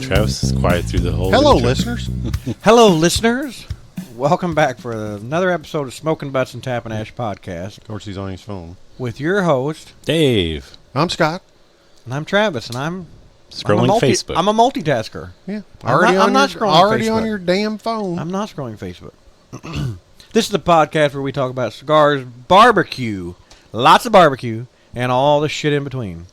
Travis is quiet through the whole Hello, intro. listeners. Hello, listeners. Welcome back for another episode of Smoking Butts and Tapping Ash podcast Of course, he's on his phone. with your host, Dave. I'm Scott. and I'm Travis, and I'm Scrolling Facebook. I'm a multitasker. Yeah, I'm not scrolling Facebook. on your damn phone. I'm not scrolling Facebook. This is the podcast where we talk about cigars, barbecue, lots of barbecue, and all the shit in between.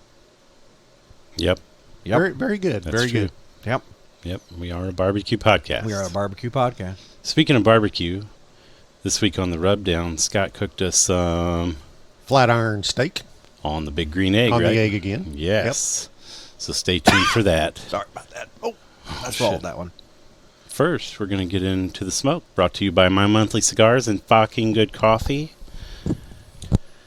Yep. Yep. Very good. That's very true. good. Yep. Yep. We are a barbecue podcast. We are a barbecue podcast. Speaking of barbecue, this week on the Rubdown, Scott cooked us some Flat iron steak on the big green egg, on right? the egg again. Yes. So stay tuned for that. Sorry about that. Oh, I shit. swallowed that one. First, we're going to get into the smoke. Brought to you by My Monthly Cigars and Fah King Good Coffee.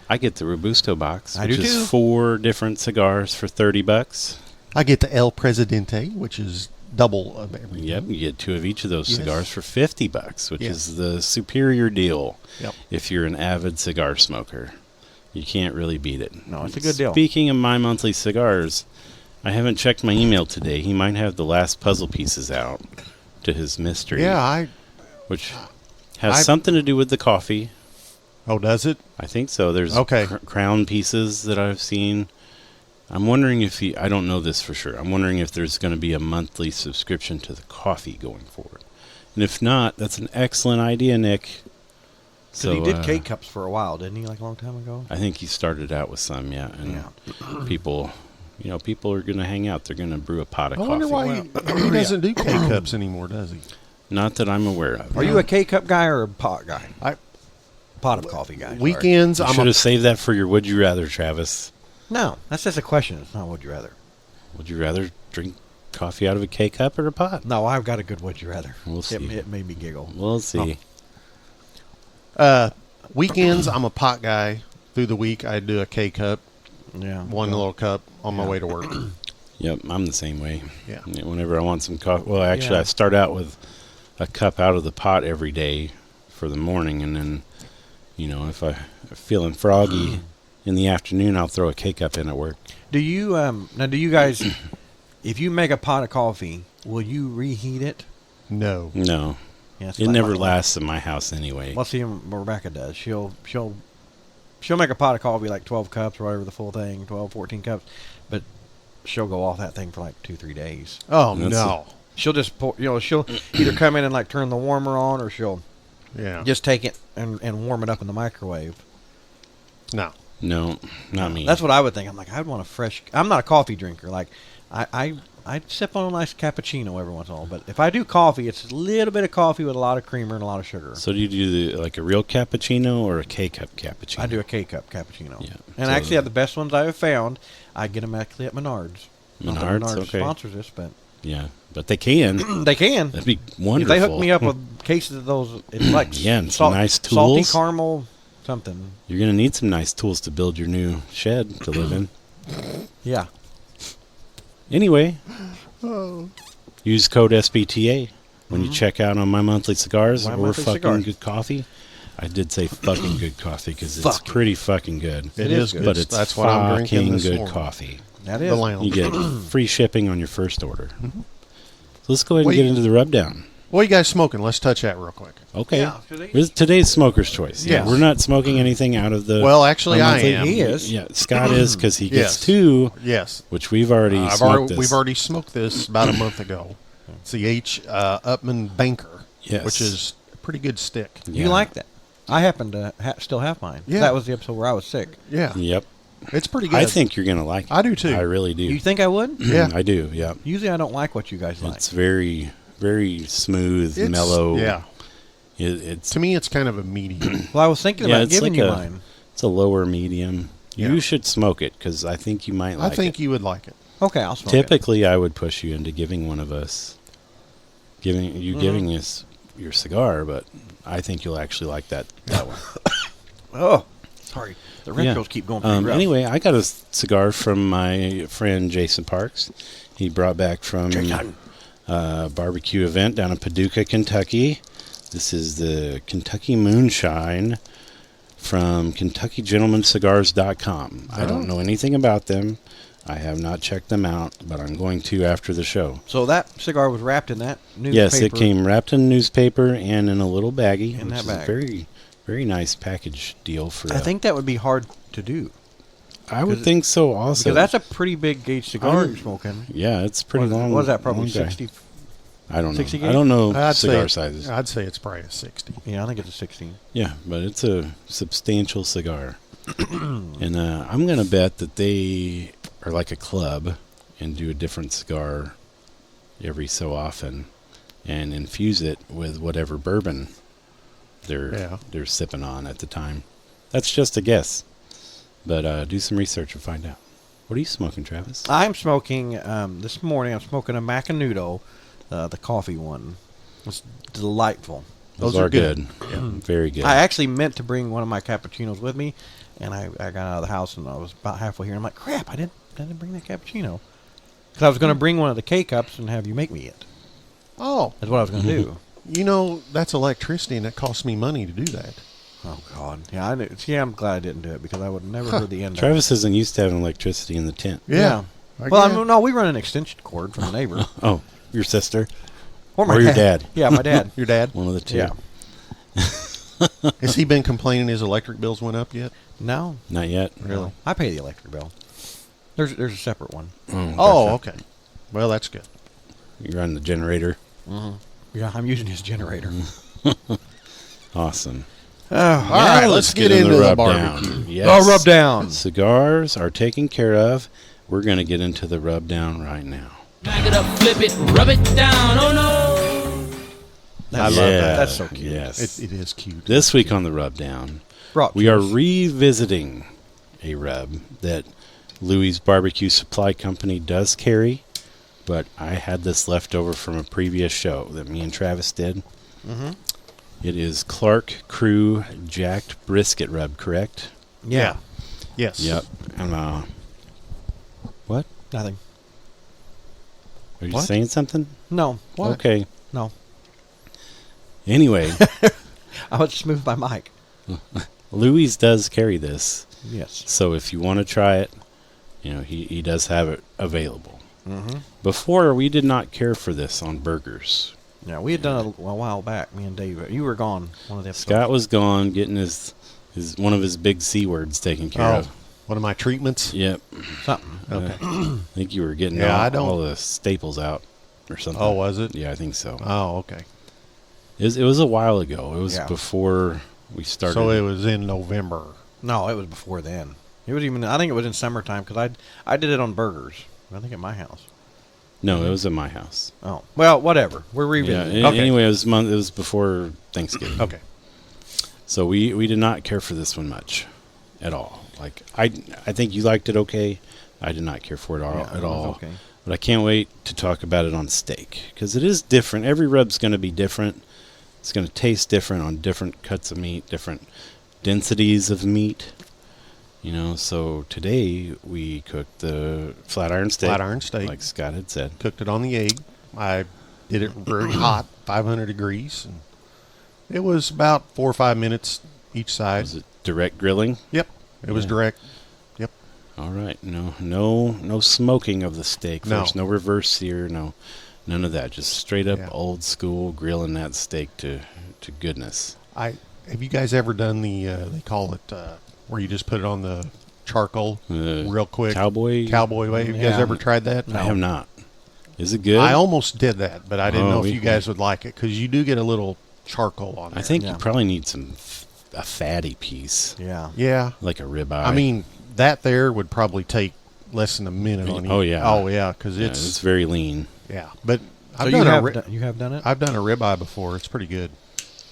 I get the Robusto box, I which do is too. 4 different cigars for $30. I get the El Presidente, which is double of everything. Yep, you get 2 of each of those Yes. cigars for $50, which Yes. is the superior deal. Yep. If you're an avid cigar smoker, you can't really beat it. No, it's a good deal. Speaking of My Monthly Cigars, I haven't checked my email today. He might have the last puzzle pieces out to his mystery. Yeah, which has something to do with the coffee. Oh, does it? I think so. There's Okay. crown pieces that I've seen. I'm wondering if I don't know this for sure. I'm wondering if there's going to be a monthly subscription to the coffee going forward. And if not, that's an excellent idea, Nick. So he did K-Cups for a while, didn't he, like a long time ago? I think he started out with some, yeah. And people are going to hang out. They're going to brew a pot of I coffee. wonder why he doesn't do K-Cups anymore, does he? Not that I'm aware of. Are you a K-Cup guy or a pot guy? I- Pot of coffee guy. sorry. Weekends, You I'm should a, have saved that for your would you rather, Travis. No, that's just a question. It's not would you rather. Would you rather drink coffee out of a K-cup or a pot? No, I've got a good would you rather. We'll see. It made me giggle. We'll see. weekends, I'm a pot guy. Through the week, I do a K-Cup, Yeah. one little cup on my Yeah. way to work. Yep, I'm the same way. Yeah. Whenever I want some coffee. Well, actually, Yeah. I start out with a cup out of the pot every day for the morning, and then, if I'm feeling froggy in the afternoon, I'll throw a K-cup in at work. Do you now? Do you guys, if you make a pot of coffee, will you reheat it? No. No, Yeah, that's it like never my- lasts in my house anyway. Well, see, Rebecca does. She'll make a pot of coffee like 12 cups or whatever the full thing, 12, 14 cups, but she'll go off that thing for like 2-3 days. Oh, That's no. She'll just pour, she'll either come in and like turn the warmer on, or she'll Yeah. just take it and warm it up in the microwave. No. No, not me. That's what I would think. I'm like, I'd want a fresh. I'm not a coffee drinker. Like, I sip on a nice cappuccino every once in a while. But if I do coffee, it's a little bit of coffee with a lot of creamer and a lot of sugar. So do you do like a real cappuccino or a K-cup cappuccino? I do a K-cup cappuccino. Yeah. And So- I actually have the best ones I have found. I get them actually at Menards. Not that Menards? Menards Okay. sponsors this, but Yeah, but they can. they can. That'd be If wonderful. they hook me up with cases of those, it's like Yeah, and some nice salty tools. caramel something. You're going to need some nice tools to build your new shed to live in. Yeah. Anyway, use code SBTA when you check out on My Monthly Cigars My or Monthly Fucking Cigars. Good Coffee. I did say fucking good coffee because it's Fucking. pretty fucking good. It is is good. good. But it's That's what I'm drinking fucking this good morning. coffee. That The is. lounge. You get free shipping on your first order. So let's go ahead and Wait. get into the rubdown. What are you guys smoking? Let's touch that real quick. Okay. Yeah, 'cause they- This is today's smoker's choice. Yeah, Yes. we're not smoking anything out of the. Well, actually, My I Monthly- am. He is. Yeah, Scott is because he gets Yes. 2, Yes. which we've already smoked this. We've already smoked this about a month ago. It's the H. Upman Banker, Yes. which is a pretty good stick. You Yeah. like that? I happen to still have mine. Yeah. That was the episode where I was sick. Yeah, Yep. it's pretty good. I think you're going to like it. I do too. I really do. You think I would? Yeah. I do, yeah. Usually I don't like what you guys like. It's very, very smooth, It's- mellow. Yeah, It's to me, it's kind of a medium. Well, I was thinking Yeah, about it's giving like you a- mine. it's a lower medium. Yeah. You should smoke it because I think you might like I think it. you would like it. Okay, I'll smoke it. Typically, I would push you into giving one of us, giving us your cigar, but I think you'll actually like that one. Oh, sorry. The Yeah. retros keep going pretty rough. Anyway, I got a cigar from my friend Jason Parks. He brought back from Jason. barbecue event down in Paducah, Kentucky. This is the Kentucky Moonshine from KentuckyGentlemanCigars.com. I don't know anything about them. I have not checked them out, but I'm going to after the show. So that cigar was wrapped in that newspaper? Yes, it came wrapped in newspaper and in a little baggie. In which that is bag. a very, very nice package deal for I think that would be hard to do. I would think so also. Because that's a pretty big gauge cigar you're smoking. Yeah, it's pretty long. What is that, probably long guy. 60? I don't know. 60 I don't know I'd cigar say, sizes. I'd say it's probably a 60. Yeah, I think it's a 16. Yeah, but it's a substantial cigar. And I'm going to bet that they are like a club and do a different cigar every so often and infuse it with whatever bourbon they're sipping on at the time. That's just a guess. But do some research and find out. What are you smoking, Travis? I'm smoking, this morning, I'm smoking a Macanudo, the coffee one. It's delightful. Those are good. Yeah, very good. I actually meant to bring one of my cappuccinos with me, and I got out of the house, and I was about halfway here, and I'm like, crap, I didn't bring that cappuccino. Because I was going to bring one of the K-Cups and have you make me it. Oh. That's what I was going to do. You know, that's electricity, and it costs me money to do that. Oh, God. Yeah, I knew. See, I'm glad I didn't do it, because I would have never heard the end of it. Travis isn't used to having electricity in the tent. Yeah. Well, I mean, no, we run an extension cord from the neighbor. Oh, your sister? Or your dad? Yeah, my dad. Your dad? One of the two. Yeah. Has he been complaining his electric bills went up yet? No. Not yet. Really? I pay the electric bill. There's a separate one. Oh, okay. Well, that's good. You're on the generator. Yeah, I'm using his generator. Awesome. All right, let's get into the barbecue. Down. Yes. Oh, rub down. Cigars are taken care of. We're going to get into the rub down right now. Back it up, flip it, rub it down. Oh no! I love that. That's so cute. Yes. It is cute. This week on the rub down, we are revisiting a rub that Louie's Barbecue Supply Company does carry, but I had this left over from a previous show that me and Travis did. Mm-hmm. It is Clark Crew Jacked Brisket Rub, correct? Yeah. Yes. Yep. And what? Nothing. Are you What? saying something? No. What? Okay. No. Anyway, I would just move my mic. Louie's does carry this, Yes. so if you want to try it, you know he does have it available. Mm-hmm. Before, we did not care for this on burgers. Yeah, we had done it a while back, me and Dave. You were gone one of the episodes. Scott was gone getting his one of his big C words taken care of. One of my treatments? Yep. Something. Okay. I think you were getting Yeah, all the staples out or something. Oh, was it? Yeah, I think so. Oh, okay. It was a while ago. It was Yeah. before we started. So it was in November. No, it was before then. It was even. I think it was in summertime because I did it on burgers. I think at my house. No, it was at my house. Oh well, whatever. We're Yeah. revisiting. Anyway, it was before Thanksgiving. Okay. So we did not care for this one much, at all. Like I think you liked it okay. I did not care for it Yeah, at it was all. okay. But I can't wait to talk about it on steak because it is different. Every rub's going to be different. It's going to taste different on different cuts of meat, different densities of meat. You know, so today we cooked the flat iron steak. Flat iron steak. Like Scott had said. Cooked it on the egg. I did it very hot, 500 degrees. And it was about 4 or 5 minutes each side. Was it direct grilling? Yep. It was Yeah. direct. Yep. All right. No smoking of the steak No. first. No reverse sear. None of that. Just straight up Yeah. old school grilling that steak to goodness. Have you guys ever done the, they call it, where you just put it on the charcoal real quick? Cowboy way. Have you guys Yeah. ever tried that? I have not. Is it good? I almost did that, but I didn't Oh, know if you guys would like it because you do get a little charcoal on there. I think Yeah. you probably need a fatty piece, Yeah. Yeah. like a ribeye. I mean, that there would probably take less than a minute on each. Oh, yeah. Oh yeah, because yeah, it's very lean. yeah. But So I've you done have you have done it? I've done a ribeye before. It's pretty good.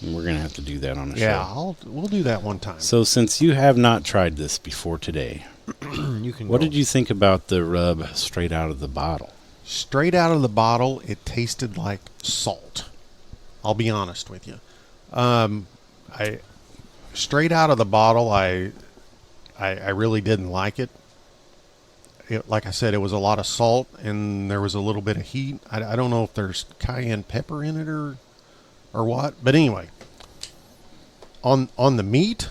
And we're gonna have to do that on a Yeah, show. we'll do that one time. So since you have not tried this before today, You can. what go. you think about the rub straight out of the bottle? Straight out of the bottle, it tasted like salt. I'll be honest with you. I straight out of the bottle, I really didn't like it. like I said, it was a lot of salt and there was a little bit of heat. I don't know if there's cayenne pepper in it or what. But anyway, on the meat,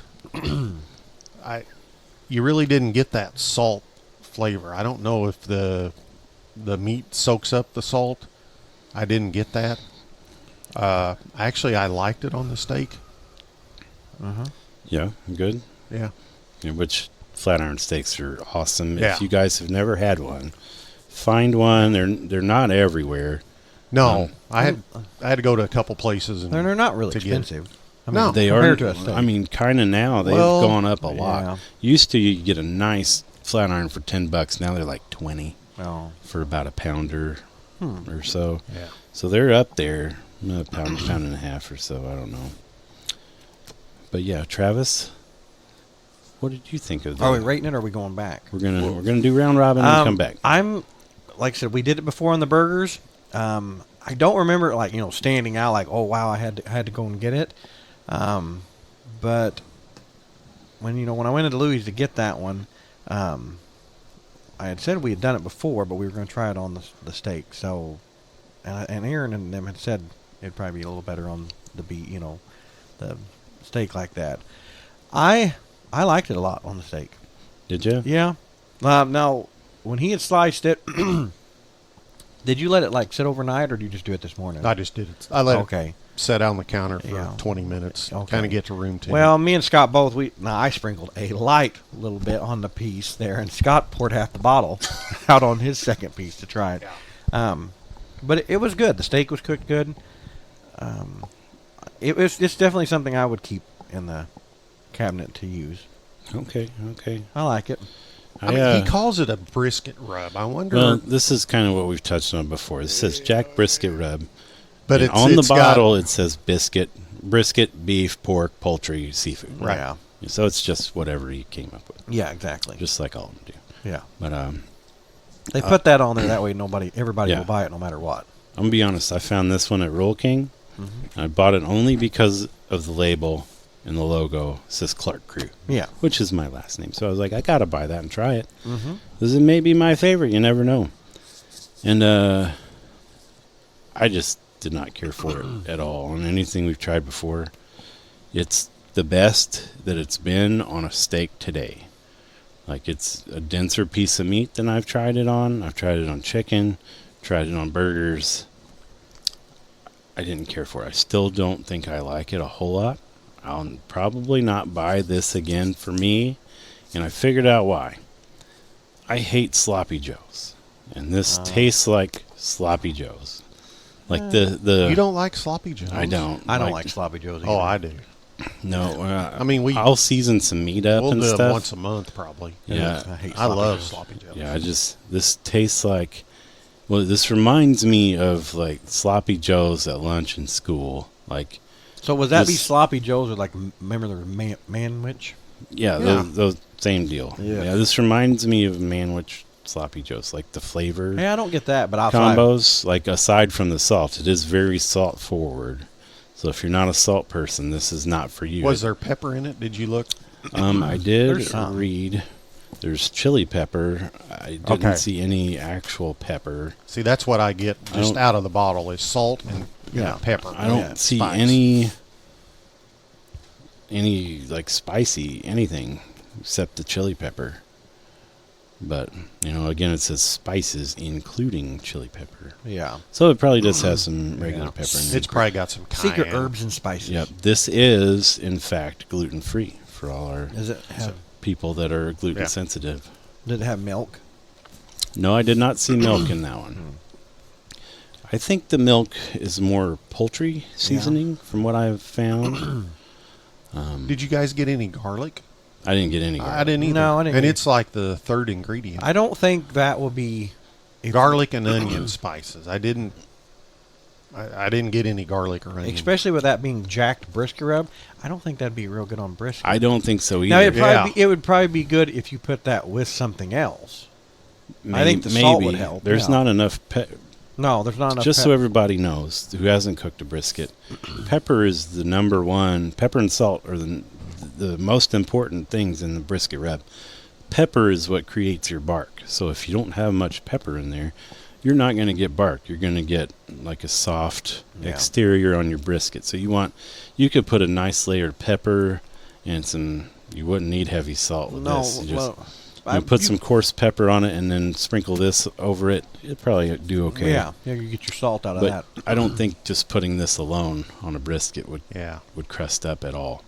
you really didn't get that salt flavor. I don't know if the meat soaks up the salt. I didn't get that. Actually, I liked it on the steak. Yeah, good. Yeah. Yeah, which flat iron steaks are awesome. Yeah. If you guys have never had one, find one. They're not everywhere. No, I had to go to a couple places. And They're not really to get it. expensive. I No. They compared are. to a steak. I mean, kind of now they've Well, gone up a lot. yeah. Used to you get a nice flat iron for $10. Now they're like 20 Oh. for about a pounder or so. Yeah. So they're up there, a pound and a half or so. I don't know. But yeah, Travis, what did you think of that? Are we rating it or are we going back? We're gonna do round robin and come back. I'm, like I said, we did it before on the burgers. I don't remember standing out like, oh wow, I had to go and get it. But when I went into Louie's to get that one, I had said we had done it before, but we were going to try it on the steak. So, and Aaron and them had said it'd probably be a little better on the the steak like that. I liked it a lot on the steak. Did you? Yeah. Now, when he had sliced it, did you let it sit overnight, or did you just do it this morning? I just did it. I let Okay. it set on the counter for Yeah. 20 minutes. Okay. Kind of get to room temp. Well, me and Scott both. I sprinkled a light little bit on the piece there, and Scott poured half the bottle out on his second piece to try it. But it was good. The steak was cooked good. It's definitely something I would keep in the cabinet to use. Okay. I like it. I mean, he calls it a brisket rub. I wonder. Well, this is kind of what we've touched on before. It says Jack Brisket Rub. but And it's on the it's got- bottle, it says brisket, beef, pork, poultry, seafood. Right. Yeah. So it's just whatever he came up with, Yeah. Exactly. just like all of them do. Yeah. But They put that on there that way everybody Yeah. will buy it no matter what. I'm gonna be honest. I found this one at Roll King. Mm-hmm. I bought it only because of the label and the logo. It says Clark Crew, Yeah. which is my last name. So I was like, I gotta buy that and try it. Mm-hmm. This may be my favorite. You never know. And I just did not care for it at all on anything we've tried before. It's the best that it's been on a steak today. Like, it's a denser piece of meat than I've tried it on. I've tried it on chicken, tried it on burgers. I didn't care for it. I still don't think I like it a whole lot. I'll probably not buy this again for me, and I figured out why. I hate sloppy joes, and this tastes like sloppy joes. Like the You don't like sloppy joes? I don't. I don't like sloppy joes either. Oh, I do. No, I mean, I'll season some meat up We'll and do it stuff. once a month, probably. Yeah, I hate I sloppy love joes. sloppy joes. yeah. This tastes like. Well, this reminds me of like sloppy joes at lunch in school. Like, So would that be This- sloppy joes or remember the manwich? yeah, Yeah. those same deal. Yeah. This reminds me of manwich sloppy joes, like the flavor Yeah, I don't get that, but I'll combos. Like, aside from the salt, it is very salt forward. So if you're not a salt person, this is not for you. Was there pepper in it? Did you look? I did There's some. read. There's chili pepper. I didn't Okay. see any actual pepper. See, that's what I get I just don't- out of the bottle is salt and pepper. I don't Yeah, see spice. any like spicy anything except the chili pepper. But again, it says spices including chili pepper. Yeah. So it probably does have some regular Yeah. pepper in it. It's probably got some cayenne. Secret herbs and spices. Yep. This is in fact gluten free for all our Does it have? people that are gluten Yeah. sensitive. Did it have milk? No, I did not see milk in that one. I think the milk is more poultry seasoning from what I've found. Did you guys get any garlic? I didn't get any. I didn't either. No, I didn't And either. it's like the third ingredient. I don't think that will be Garlic and onion spices. I didn't get any garlic or onion. especially with that being jacked brisket rub. I don't think that'd be real good on brisket. I don't think so either. Now it'd probably Yeah. it would probably be good if you put that with something else. I think the maybe. salt would help, There's yeah. not enough No, there's not enough. just so everybody knows who hasn't cooked a brisket. Pepper is the number one. Pepper and salt are the most important things in the brisket rub. pepper is what creates your bark. So if you don't have much pepper in there, you're not going to get bark. You're going to get like a soft exterior on your brisket. So you could put a nice layer of pepper and you wouldn't need heavy salt with this. You just put some coarse pepper on it and then sprinkle this over it. It'd probably do okay. Yeah, you get your salt out of But that. I don't think just putting this alone on a brisket would crust up at all.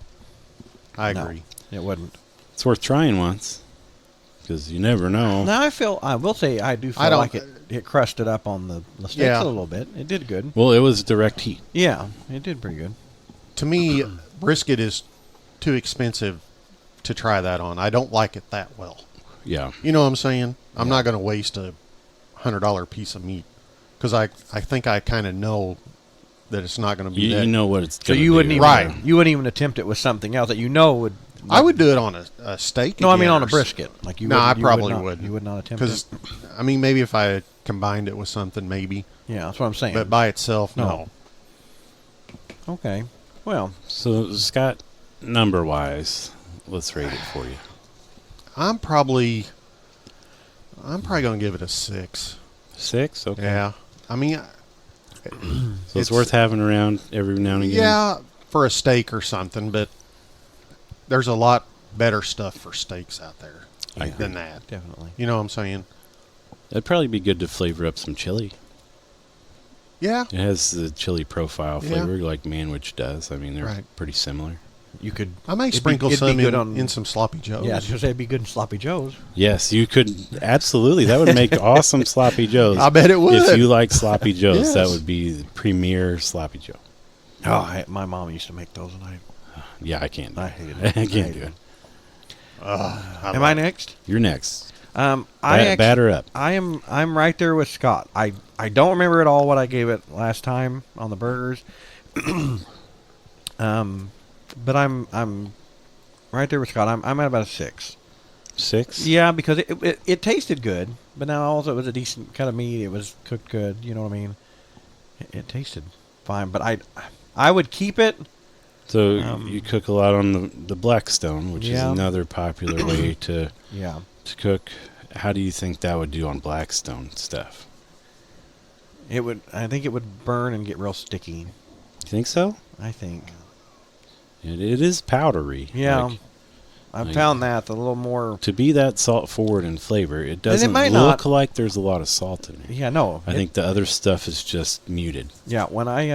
I agree. It wouldn't. It's worth trying once, because you never know. Now I will say I do feel like it crusted up on the steaks a little bit. It did good. Well, it was direct heat. Yeah, it did pretty good. To me, brisket is too expensive to try that on. I don't like it that well. Yeah. You know what I'm saying? I'm not going to waste a $100 piece of meat, because I think I kind of know that it's not going to be You know what it's So going to you be. wouldn't even Right. you wouldn't even attempt it with something else that you know would. I would do it on a steak. No, I mean again, on a or brisket. Like you. No, I you probably would not, wouldn't. You would not attempt Because, it. I mean, maybe if I combined it with something, maybe. Yeah, that's what I'm saying. But by itself, no. Okay. Well, So, Scott, number-wise, let's rate it for you. I'm probably going to give it a 6. 6? Okay. Yeah. I mean, So it's worth having around every now and again? yeah, for a steak or something, but there's a lot better stuff for steaks out there than that. definitely. You know what I'm saying? It'd probably be good to flavor up some chili. Yeah. It has the chili profile Yeah. flavor like Manwich does. I mean, they're Right. pretty similar. You could. I may it'd be- sprinkle it'd be some good on- in some sloppy joes. Yeah, I was gonna say it'd be good in sloppy joes. Yes, you could. Absolutely. That would make awesome sloppy joes. I bet it would. If you like sloppy joes, that Yes. would be the premier sloppy joe. Oh, my mom used to make those, and Yeah, I can't. I hated I it. can't do it. Am I next? You're next. I Batter up. I'm right there with Scott. I don't remember at all what I gave it last time on the burgers. But I'm right there with Scott. I'm at about a 6. 6? Yeah, because it tasted good, but now also it was a decent cut of meat. It was cooked good. You know what I mean? It tasted fine, but I would keep it. So you cook a lot on the Blackstone, which is Yeah. another popular way to Yeah. cook. How do you think that would do on Blackstone stuff? It would. I think it would burn and get real sticky. You think so? I think. It is powdery. Yeah. Like, I've like- found that a little more. to be that salt forward in flavor, it doesn't might look not. like there's a lot of salt in it. Yeah, no. I think the other stuff is just muted. Yeah, when I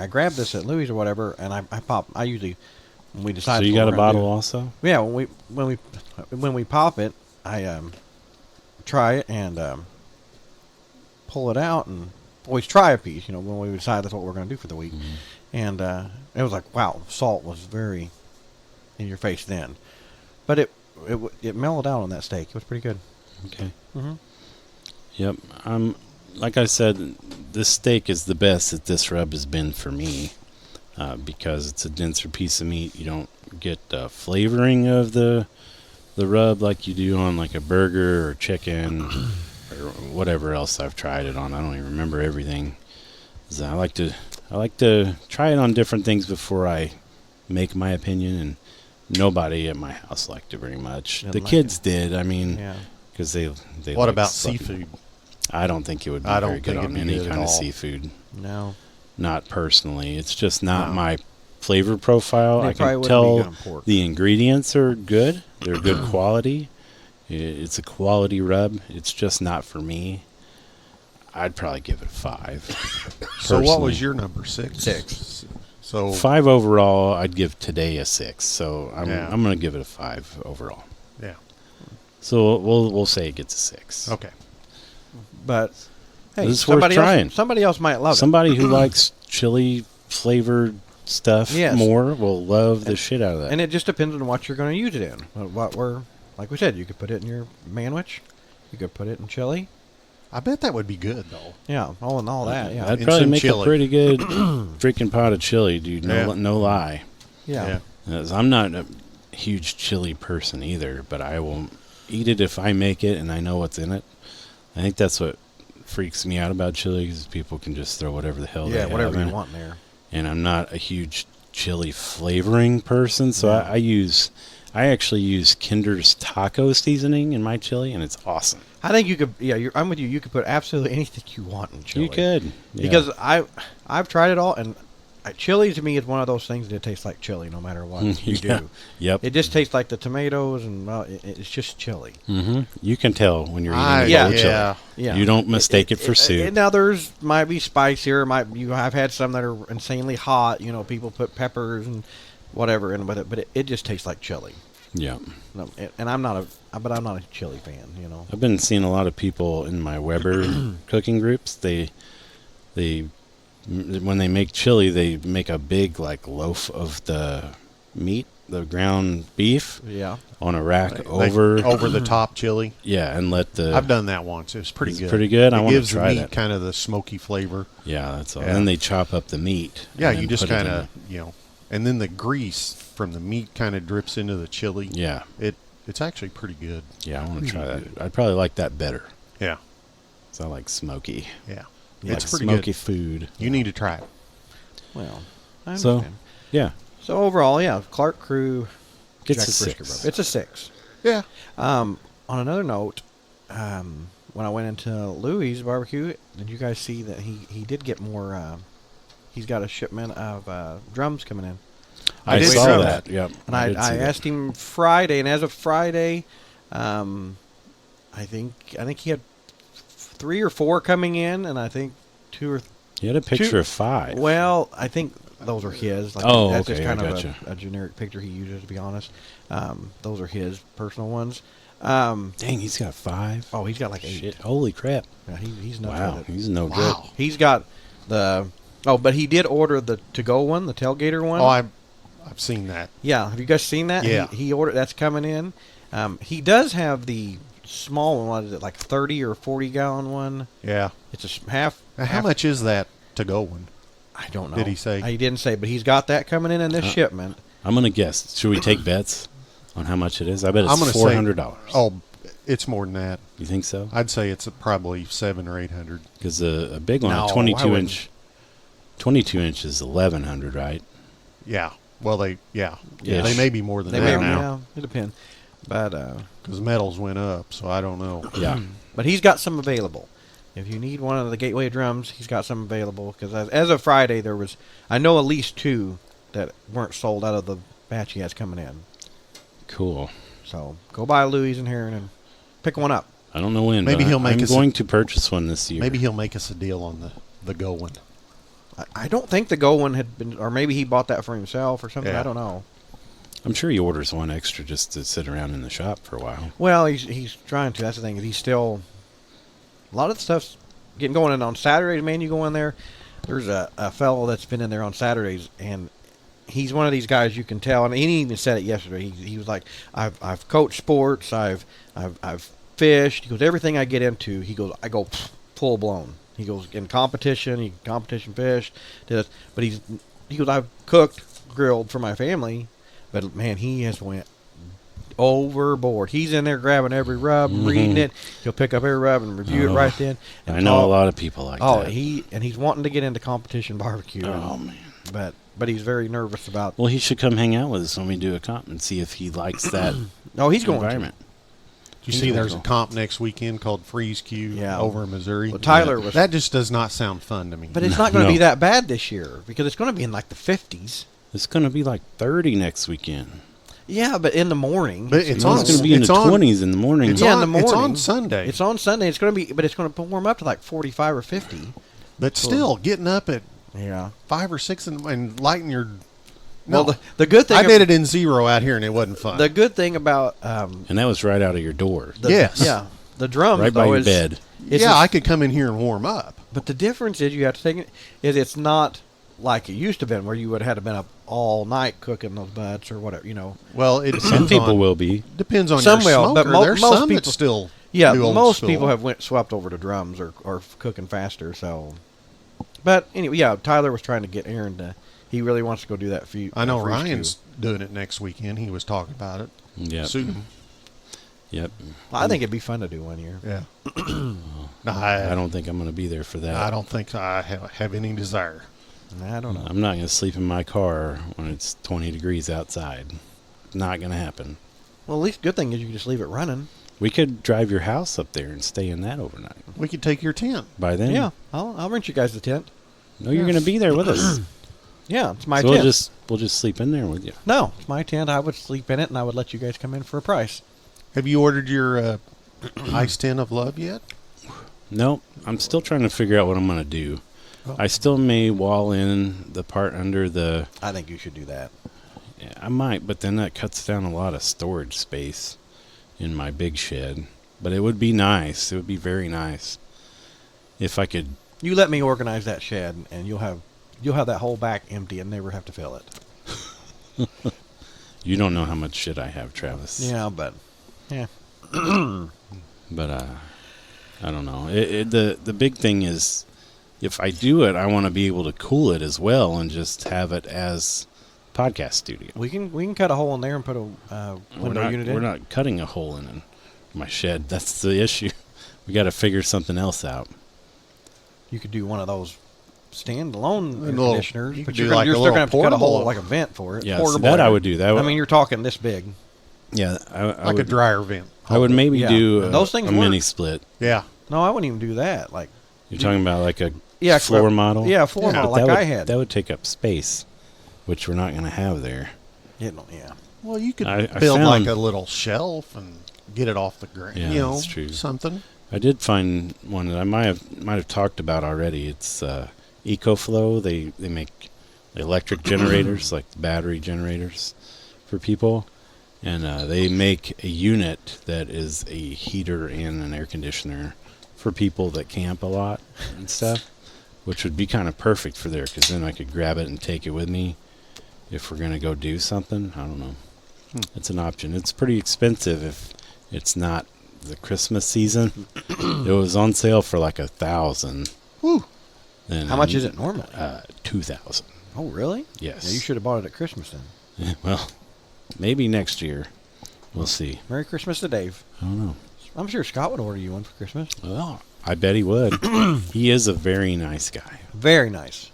grabbed this at Louie's or whatever, and I usually when we decide. So you what got a we're gonna bottle do- also? Yeah, when we pop it, I try it and pull it out and always try a piece. You know, when we decide that's what we're going to do for the week, and it was like, wow, salt was very in your face then, but it mellowed out on that steak. It was pretty good. Okay. Mm-hmm. Yep. Like I said, this steak is the best that this rub has been for me because it's a denser piece of meat. You don't get the flavoring of the rub like you do on like a burger or chicken or whatever else I've tried it on. I don't even remember everything. So I like to try it on different things before I make my opinion, and nobody at my house liked it very much. Didn't The like kids did. I mean, Yeah. because they What like about sloppy- seafood? I don't think it would be I don't very good think on it'd be any good at kind of all. seafood. No. Not personally. It's just not No. my flavor profile. It I probably can wouldn't be tell good on pork. the ingredients are good. They're good quality. It's a quality rub. It's just not for me. I'd probably give it a 5. So what personally. was your number? 6? 6. So 5 overall. I'd give today a 6. So I'm Yeah. going to give it a 5 overall. yeah. So we'll say it gets a 6. Okay. But hey, This is worth trying. Somebody else might love Somebody who likes chili flavored stuff Yes. more will love the shit out of it, that. and it just depends on what you're going to use it in. Like we said, you could put it in your manwich, you could put it in chili. I bet that would be good though. Yeah, all in all that. Yeah, That'd And probably some make chili. a pretty good freaking pot of chili, dude. No, Yeah. no lie. yeah. 'Cause I'm not a huge chili person either, but I will eat it if I make it and I know what's in it. I think that's what freaks me out about chili, is people can just throw whatever the hell they Yeah, have whatever in you it. want in there. And I'm not a huge chili flavoring person, so I I actually use Kinder's taco seasoning in my chili, and it's awesome. I think you could. Yeah, I'm with you. You could put absolutely anything you want in chili. You could. Yeah. Because I've tried it all, and chili to me is one of those things that tastes like chili no matter what you Yeah. do. Yep. It just tastes like the tomatoes, and it's just chili. Mm-hmm. You can tell when you're eating a yeah. bowl of chili. Yeah. You don't mistake it for soup. Now there's might be spicier. I've had some that are insanely hot. You know, people put peppers and whatever in with it, but it just tastes like chili. Yeah. No, and I'm not a chili fan. You know. I've been seeing a lot of people in my Weber cooking groups. They when they make chili, they make a big like loaf of the meat, the ground beef, Yeah. on a rack Like, over over the top chili. Yeah, and let the I've done that once. It was pretty It's good. pretty good? I It wanna gives try the meat that. kind of the smoky flavor. yeah, that's all. Yeah. And then they chop up the meat. Yeah, and you then just put it in kind of and then the grease from the meat kind of drips into the chili. Yeah, It's actually pretty good. yeah. I want to try that. I'd probably like that better. Yeah, 'Cause I like smoky. yeah. Like It's pretty smoky good. food. You need to try it. Well, I So, understand. yeah, So overall, yeah, Clark Crew. It's Jack a Brisket 6. rub. It's a 6. Yeah. On another note, when I went into Louie's barbecue, did you guys see that he did get more? He's got a shipment of drums coming in. I did saw see that. Yep, And did see I that. asked him Friday, and as of Friday, I think he had 3 or 4 coming in, and I think 2 or You had a picture two- of 5. Well, I think those are his. Like, Oh, that's okay, just kind I of gotcha. a generic picture he uses, to be honest. Those are his personal ones. Dang, he's got 5. Oh, he's got like 8. Shit! Holy crap! Yeah, he's nuts Wow, with it. he's no Wow. He's got the. Oh, but he did order the to-go one, the tailgater one. Oh, I've seen that. Yeah, have you guys seen that? Yeah. He ordered. That's coming in. He does have the small one. What is it, like 30 or 40 gallon one? Yeah. It's half. Now, how half- much is that to go one? I don't know. Did he say? He didn't say, but he's got that coming in this shipment. I'm gonna guess. Should we take bets on how much it is? I bet I'm gonna it's say- $400. Oh, it's more than that. You think so? I'd say it's probably 700 or 800. Because a big one, No, a I 22 wouldn't. inch, 22 inch is 1100, right? Yeah. Well, Yeah. they may be more than They that may, now yeah, it depends. But because metals went up. So I don't know. Yeah. but he's got some available. If you need one of the Gateway drums, he's got some available. Because as of Friday, there was, I know, at least 2 that weren't sold out of the batch he has coming in. Cool. So go by Louie's in here and pick one up. I don't know when. Maybe but he'll make I'm us a- going to purchase one this year. Maybe he'll make us a deal on the go one. I don't think the Go one had been, or maybe he bought that for himself or something. Yeah. I don't know. I'm sure he orders one extra just to sit around in the shop for a while. Well, he's trying to. That's the thing. He's still, a lot of the stuff's getting going in on Saturdays. Man, you go in there. There's a fellow that's been in there on Saturdays, and he's one of these guys you can tell. And he even said it yesterday. He was like, I've coached sports. I've fished. He goes, everything I get into. He goes, I go full blown. He goes in competition. He competition fished. But he goes, I've cooked, grilled for my family. But man, he has went overboard. He's in there grabbing every rub, reading it. He'll pick up every rub and review it right then. And I know a talk. lot of people like Oh, that. he's wanting to get into competition barbecue. Oh, man. But he's very nervous about. Well, he should come hang out with us when we do a comp and see if he likes that No, he's going environment. You see, there's a comp next weekend called Freeze Q Yeah. over in Missouri. Well, Tyler was. That just does not sound fun to me. But it's not going to No. be that bad this year because it's going to be in like the 50s. It's going to be like 30 next weekend. Yeah, but in the morning. But it's No, on. it's going to be in it's the on- 20s in the morning. It's Yeah, on, in the It's on morning. Sunday. It's on Sunday. It's going to be, but it's going to warm up to like 45 or 50. But still, getting up at Yeah. 5 or 6 and lighting your. No, Well, the good thing. I did it in 0 out here, and it wasn't fun. The good thing about And that was right out of your door. Yes. yeah, the drums Right by though your is, bed. it's yeah, just- I could come in here and warm up. But the difference is you have to think is it's not like it used to be where you would have had to been up all night cooking those butts or whatever, you know. Well, it Some depends people on, will be. depends on Some your will, smoker. but mo- There's most some people- that still Yeah, do old most school. people have swept over to drums or cooking faster. So, but anyway, yeah, Tyler was trying to get Aaron to. He really wants to go do that for you. I know for his Ryan's too. doing it next weekend. He was talking about it. Yep. Soon. Yep. I think it'd be fun to do one year. Yeah. I don't think I'm going to be there for that. I don't think I have any desire. I don't know. I'm not going to sleep in my car when it's 20 degrees outside. Not going to happen. Well, at least good thing is you can just leave it running. We could drive your house up there and stay in that overnight. We could take your tent. By then, Yeah, I'll rent you guys the tent. No, you're going to be there with us. Yeah, it's my So tent. we'll just sleep in there with you. No, it's my tent. I would sleep in it, and I would let you guys come in for a price. Have you ordered your ice tent of love yet? Nope. I'm still trying to figure out what I'm going to do. Oh. I still may wall in the part under the... I think you should do that. Yeah, I might, but then that cuts down a lot of storage space in my big shed. But it would be nice. It would be very nice if I could... You let me organize that shed, and you'll have that whole back empty and never have to fill it. You don't know how much shit I have, Travis. Yeah, but yeah. But I don't know. The big thing is, if I do it, I want to be able to cool it as well and just have it as podcast studio. We can cut a hole in there and put a window unit in. We're not cutting a hole in my shed. That's the issue. We got to figure something else out. You could do one of those standalone air little- conditioners, you but could you're do like still a going to have to cut a little hole portable- like a vent for it. Yeah, so Portable that I air. would do. That I mean, you're talking this big. yeah, I Like would, a dryer vent. I would maybe Yeah. do Those things a work. mini split. Yeah. No, I wouldn't even do that. Like You're talking about like a yeah, floor model? Yeah, floor Yeah. model But like that I would, had. That would take up space, which we're not going to have there. Yeah. Well, you could I build found- like a little shelf and get it off the ground. Yeah, you know, that's true. something. I did find one that I might have talked about already. It's EcoFlow. They make electric generators, like battery generators for people. And they make a unit that is a heater and an air conditioner for people that camp a lot and stuff, which would be kind of perfect for there because then I could grab it and take it with me if we're going to go do something. I don't know. It's an option. It's pretty expensive if it's not the Christmas season. It was on sale for like $1,000. Whew. And How much is it normally? $2,000. Oh, really? Yes. Yeah, you should have bought it at Christmas then. Well, maybe next year. We'll see. Merry Christmas to Dave. I don't know. I'm sure Scott would order you one for Christmas. Well, I bet he would. He is a very nice guy. Very nice.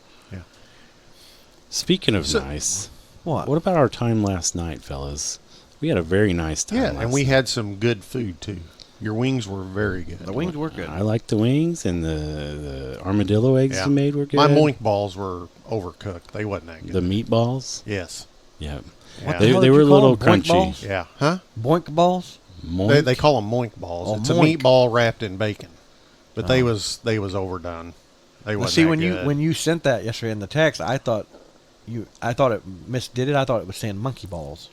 Speaking of So- nice, What? what about our time last night, fellas? We had a very nice time. Yeah, last and we night. had some good food too. Your wings were very good. The wings were good. I liked the wings, and the armadillo eggs Yeah. you made were good. My moink balls were overcooked. They wasn't that good. The meatballs. Yes. Yeah. What the They hell they did were a you call little them? Boink crunchy. balls? Yeah. Huh? Boink balls? Moink? They call them moink balls. Oh, it's moink. a meatball wrapped in bacon. But they Oh. was overdone. They Well, wasn't see, that when good. you sent that yesterday in the text, I thought it misdid it. I thought it was saying monkey balls.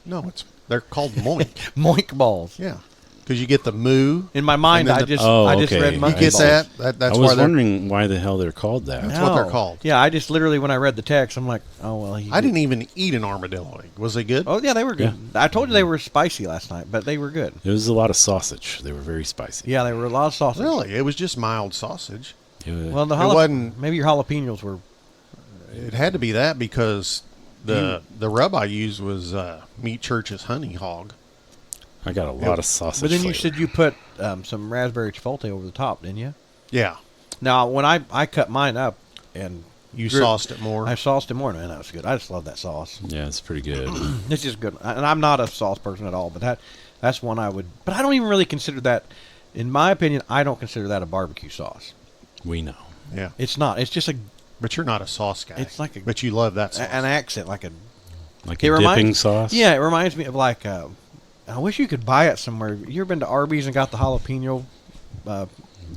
No, they're called moink. Moink balls. Yeah. Because you get the moo. In my mind, And I then just Oh, I just okay. read You monkey You get balls. that? That's I why was they're. wondering why the hell they're called that. That's what they're No. called. Yeah, I just literally when I read the text, I'm like, oh well. I didn't even eat an armadillo egg. Was they good? Oh yeah, they were good. I told you they were spicy last night, but they were good. It was a lot of sausage. They were very spicy. Yeah, they were a lot of sausage. Really? It was just mild sausage. Well, the It wasn't- maybe your jalapenos were. It had to be that because the rub I used was Meat Church's honey hog. I got a lot of sausage. But then you flavor. said you put some raspberry chipotle over the top, didn't you? Yeah. Now, when I cut mine up and You Gri- sauced it more. I sauced it more, man, that was good. I just love that sauce. Yeah, it's pretty good. It's just good, and I'm not a sauce person at all. But that's one I would. But I don't even really consider that. In my opinion, I don't consider that a barbecue sauce. We know. yeah. It's not. It's just But you're not a sauce guy. It's like a- But you love that sauce. an accent, like a. Like It a reminds- dipping sauce? Yeah, it reminds me of like. I wish you could buy it somewhere. You ever been to Arby's and got the jalapeno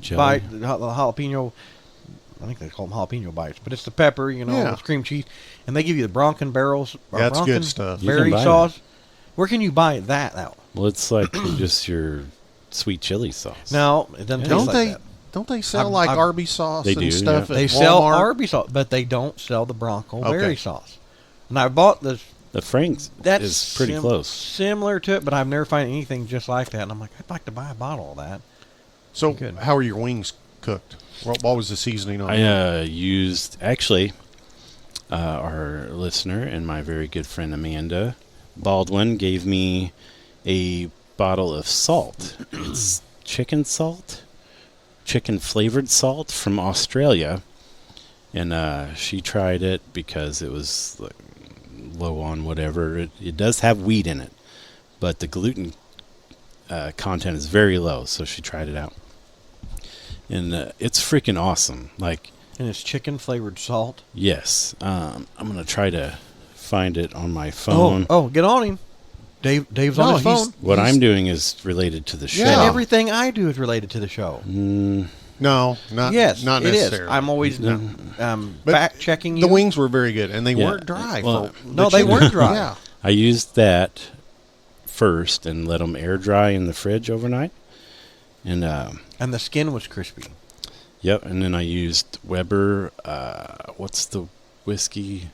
Jelly. bite? The jalapeno. I think they call them jalapeno bites, but it's the pepper, Yeah. with cream cheese, and they give you the Bronco barrels. Or That's good Bronco stuff. You can Berry buy sauce. Where can you buy that out? Well, it's like just your sweet chili sauce. No, it doesn't taste don't like they? that. Don't they sell I've- like I've- Arby's sauce They and do, stuff? yeah. At They sell Walmart? Arby's sauce, but they don't sell the Bronco Okay. berry sauce. And I bought this. The Frank's That's is pretty sim- close. similar to it, but I've never found anything just like that. And I'm like, I'd like to buy a bottle of that. So, Good. how are your wings cooked? What was the seasoning on them? I used, actually, our listener and my very good friend Amanda Baldwin gave me a bottle of salt. It's chicken salt, chicken flavored salt from Australia. And she tried it because it was like, low on whatever. It does have wheat in it, but the gluten content is very low. So she tried it out, and it's freaking awesome. Like, And it's chicken flavored salt. yes, I'm gonna try to find it on my phone. Oh, get on him. Dave's on his phone. What I'm doing is related to the show. And everything I do is related to the show. No, not Yes, not it is. necessarily. I'm always But fact checking you. The wings were very good, and they Yeah. weren't dry. Well, No, they weren't dry. Yeah. I used that first and let them air dry in the fridge overnight. And And the skin was crispy. yep, and then I used Weber. What's the whiskey?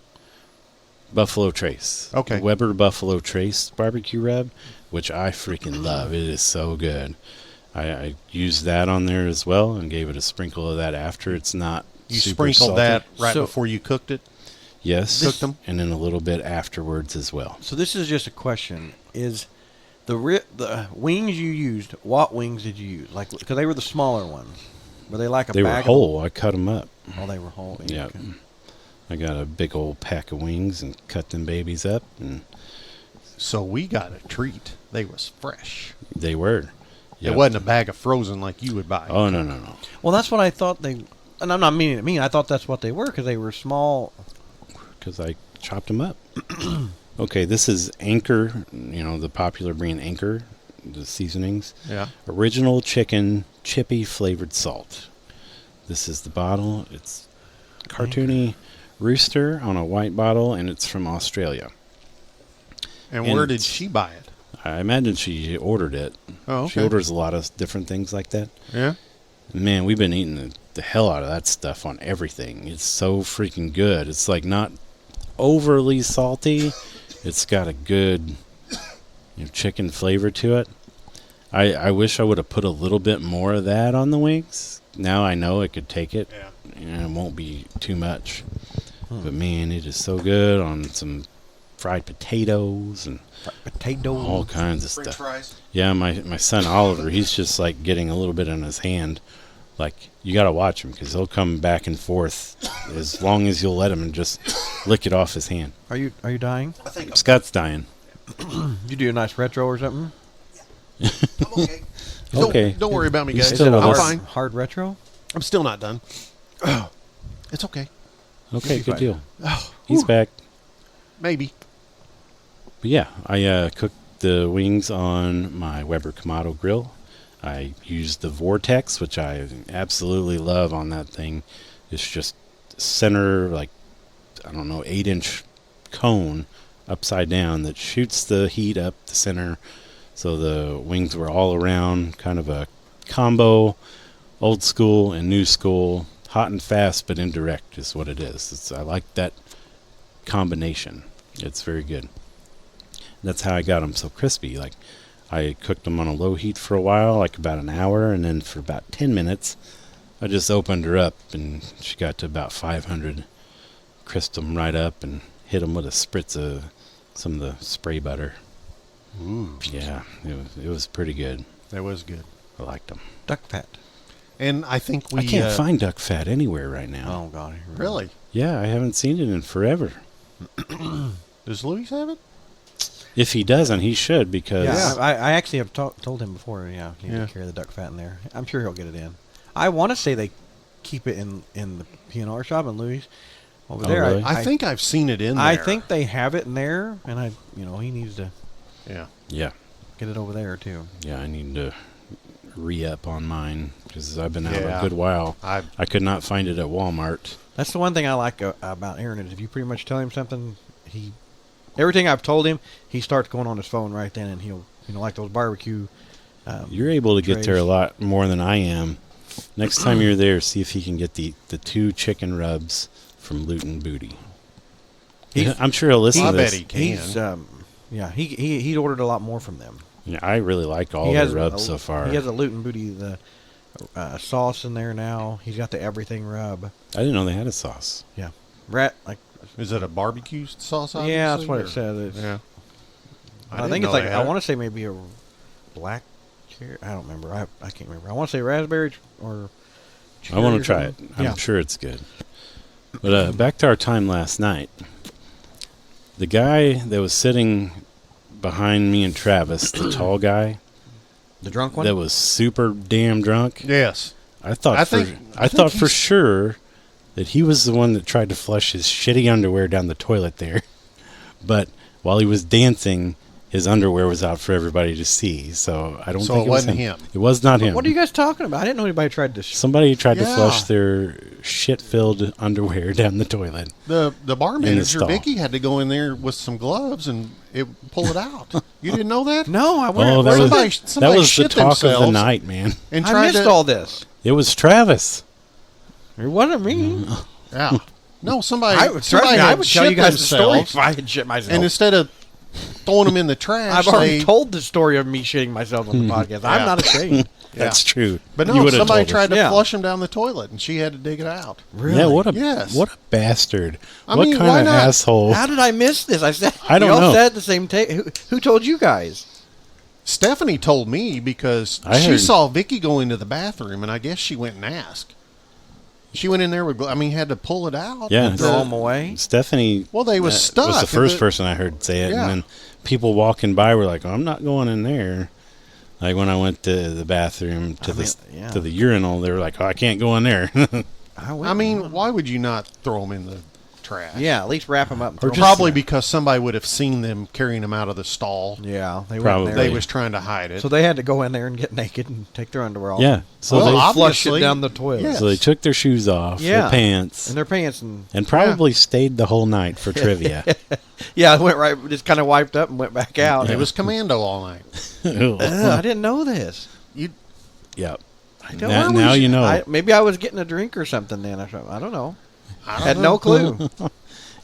Buffalo Trace. Okay. Weber Buffalo Trace barbecue rub, which I freaking love. It is so good. I used that on there as well and gave it a sprinkle of that after. It's not You super sprinkled salty. that right So- before you cooked it. Yes. Cooked them? And then a little bit afterwards as well. So this is just a question: is the wings you used? What wings did you use? Like, because they were the smaller ones. Were they like a They were bag? whole. I cut them up. Oh, they were whole. Yeah. Okay. I got a big old pack of wings and cut them babies up, and So we got a treat. They was fresh. they were. Yep. It wasn't a bag of frozen like you would buy. Oh, no. Well, that's what I thought they. And I'm not meaning it mean. I thought that's what they were because they were small. Because I chopped them up. Okay, this is Anchor, the popular brand Anchor, the seasonings. Yeah. Original chicken chippy flavored salt. This is the bottle. It's cartoony rooster on a white bottle, and it's from Australia. And And where did it's- she buy it? I imagine she ordered it. Oh, She okay. orders a lot of different things like that. Yeah. Man, we've been eating the hell out of that stuff on everything. It's so freaking good. It's like not overly salty. It's got a good chicken flavor to it. I wish I would have put a little bit more of that on the wings. Now I know it could take it. Yeah. And it won't be too much. But man, it is so good on some fried potatoes and Potatoes. all kinds of stuff. fries. Yeah, my son Oliver, he's just like getting a little bit in his hand. Like, you got to watch him because he'll come back and forth as long as you'll let him and just lick it off his hand. Are you dying? I think Scott's dying. You do a nice retro or something? I'm okay. Okay. Don't worry about me, He's guys. still with I'm us. fine. Hard retro? I'm still not done. It's okay. Okay, be good fine. deal. Oh, He's back. maybe. But yeah, I cooked the wings on my Weber Kamado grill. I used the Vortex, which I absolutely love on that thing. It's just center, 8-inch cone upside down that shoots the heat up the center. So the wings were all around, kind of a combo, old school and new school, hot and fast but indirect is what it is. I like that combination. It's very good. That's how I got them so crispy. Like, I cooked them on a low heat for a while, like about an hour, and then for about 10 minutes, I just opened her up, and she got to about 500. Crisped them right up and hit them with a spritz of some of the spray butter. Ooh, Yeah, it was pretty good. that was good. I liked them. Duck fat. And I think we I can't find duck fat anywhere right now. Oh, God. Really. Yeah, I haven't seen it in forever. Does Louis have it? If he doesn't, he should because Yeah, I actually have told him before, need Yeah. to carry the duck fat in there. I'm sure he'll get it in. I want to say they keep it in the P&R shop in Louis over Oh, there. really? I think I've seen it in there. I think they have it in there, and he needs to Yeah. yeah, get it over there too. I need to re-up on mine because I've been out Yeah. a good while. I I could not find it at Walmart. That's the one thing I like about Aaron is if you pretty much tell him something, everything I've told him, he starts going on his phone right then, and he'll like those barbecue. You're able to get there a trays. lot more than I am. Next time you're there, see if he can get the 2 chicken rubs from Luton Booty. He's- I'm sure he'll listen I to bet this. he can. He's he ordered a lot more from them. Yeah, I really like all He the has rubs so far. He has a Luton Booty the sauce in there now. He's got the everything rub. I didn't know they had a sauce. Yeah, rat like Is it a barbecue sauce? yeah, that's obviously, what or- it says. It's, Yeah. I think it's like I want to say maybe a black cherry. I don't remember. I can't remember. I want to say raspberry or. I want cherry to or try it. something. I'm Yeah. sure it's good. But back to our time last night. The guy that was sitting behind me and Travis, the tall guy The drunk one? that was super damn drunk. Yes. I thought I for think sure that he was the one that tried to flush his shitty underwear down the toilet there. But while he was dancing, his underwear was out for everybody to see. So I don't So think it was wasn't him. It was not him. What are you guys talking about? I didn't know anybody tried to. Somebody tried to Yeah. flush their shit-filled underwear down the toilet. The bar In the manager, stall. Vicky, had to go in there with some gloves and pull it out. You didn't know that? No, I Oh, went. that somebody- was somebody the shit talk of the themselves. night, man. And I tried missed to, all this. It was Travis. It wasn't me. Yeah. No, somebody. Trust me, somebody I had would tell you shit guys the story themselves, if I had shit myself. and instead of throwing them in the trash, I've already they, told the story of me shitting myself on the podcast. I'm Yeah. not ashamed. That's true. But You no, would've somebody told us. tried to Yeah. flush them down the toilet, and she had to dig it out. Really? Yeah, what a Yes. bastard. I What mean, kind why of not? asshole? How did I miss this? I said. I don't we all know. said at the same time. Who told you guys? Stephanie told me because I she heard- saw Vicky go into the bathroom, and I guess she went and asked. She went in there with, had to pull it out. Yeah. But Throw the- them away. Stephanie Well, they was stuck. was the and first person I heard say it. Yeah. And then people walking by were like, oh, I'm not going in there. Like when I went to the bathroom to yeah. to the urinal, they were like, oh, I can't go in there. I mean, why would you not throw them in the trash? yeah, at least wrap them up. And Or throw 'em just- Probably in. because somebody would have seen them carrying them out of the stall. Yeah, they Probably. went They there. was trying to hide it. So they had to go in there and get naked and take their underwear off. Yeah. So Well, they flush it obviously- down the toilet. Yes. so they took their shoes off, Yeah. their pants, And their pants and probably stayed the whole night for trivia. yeah, it went right. Just kind of wiped up and went back out. It was commando all night. Ugh, I didn't know this. Yep. I don't Now, know. now you know. Maybe I was getting a drink or something then. I don't know. I don't Had know. no clue.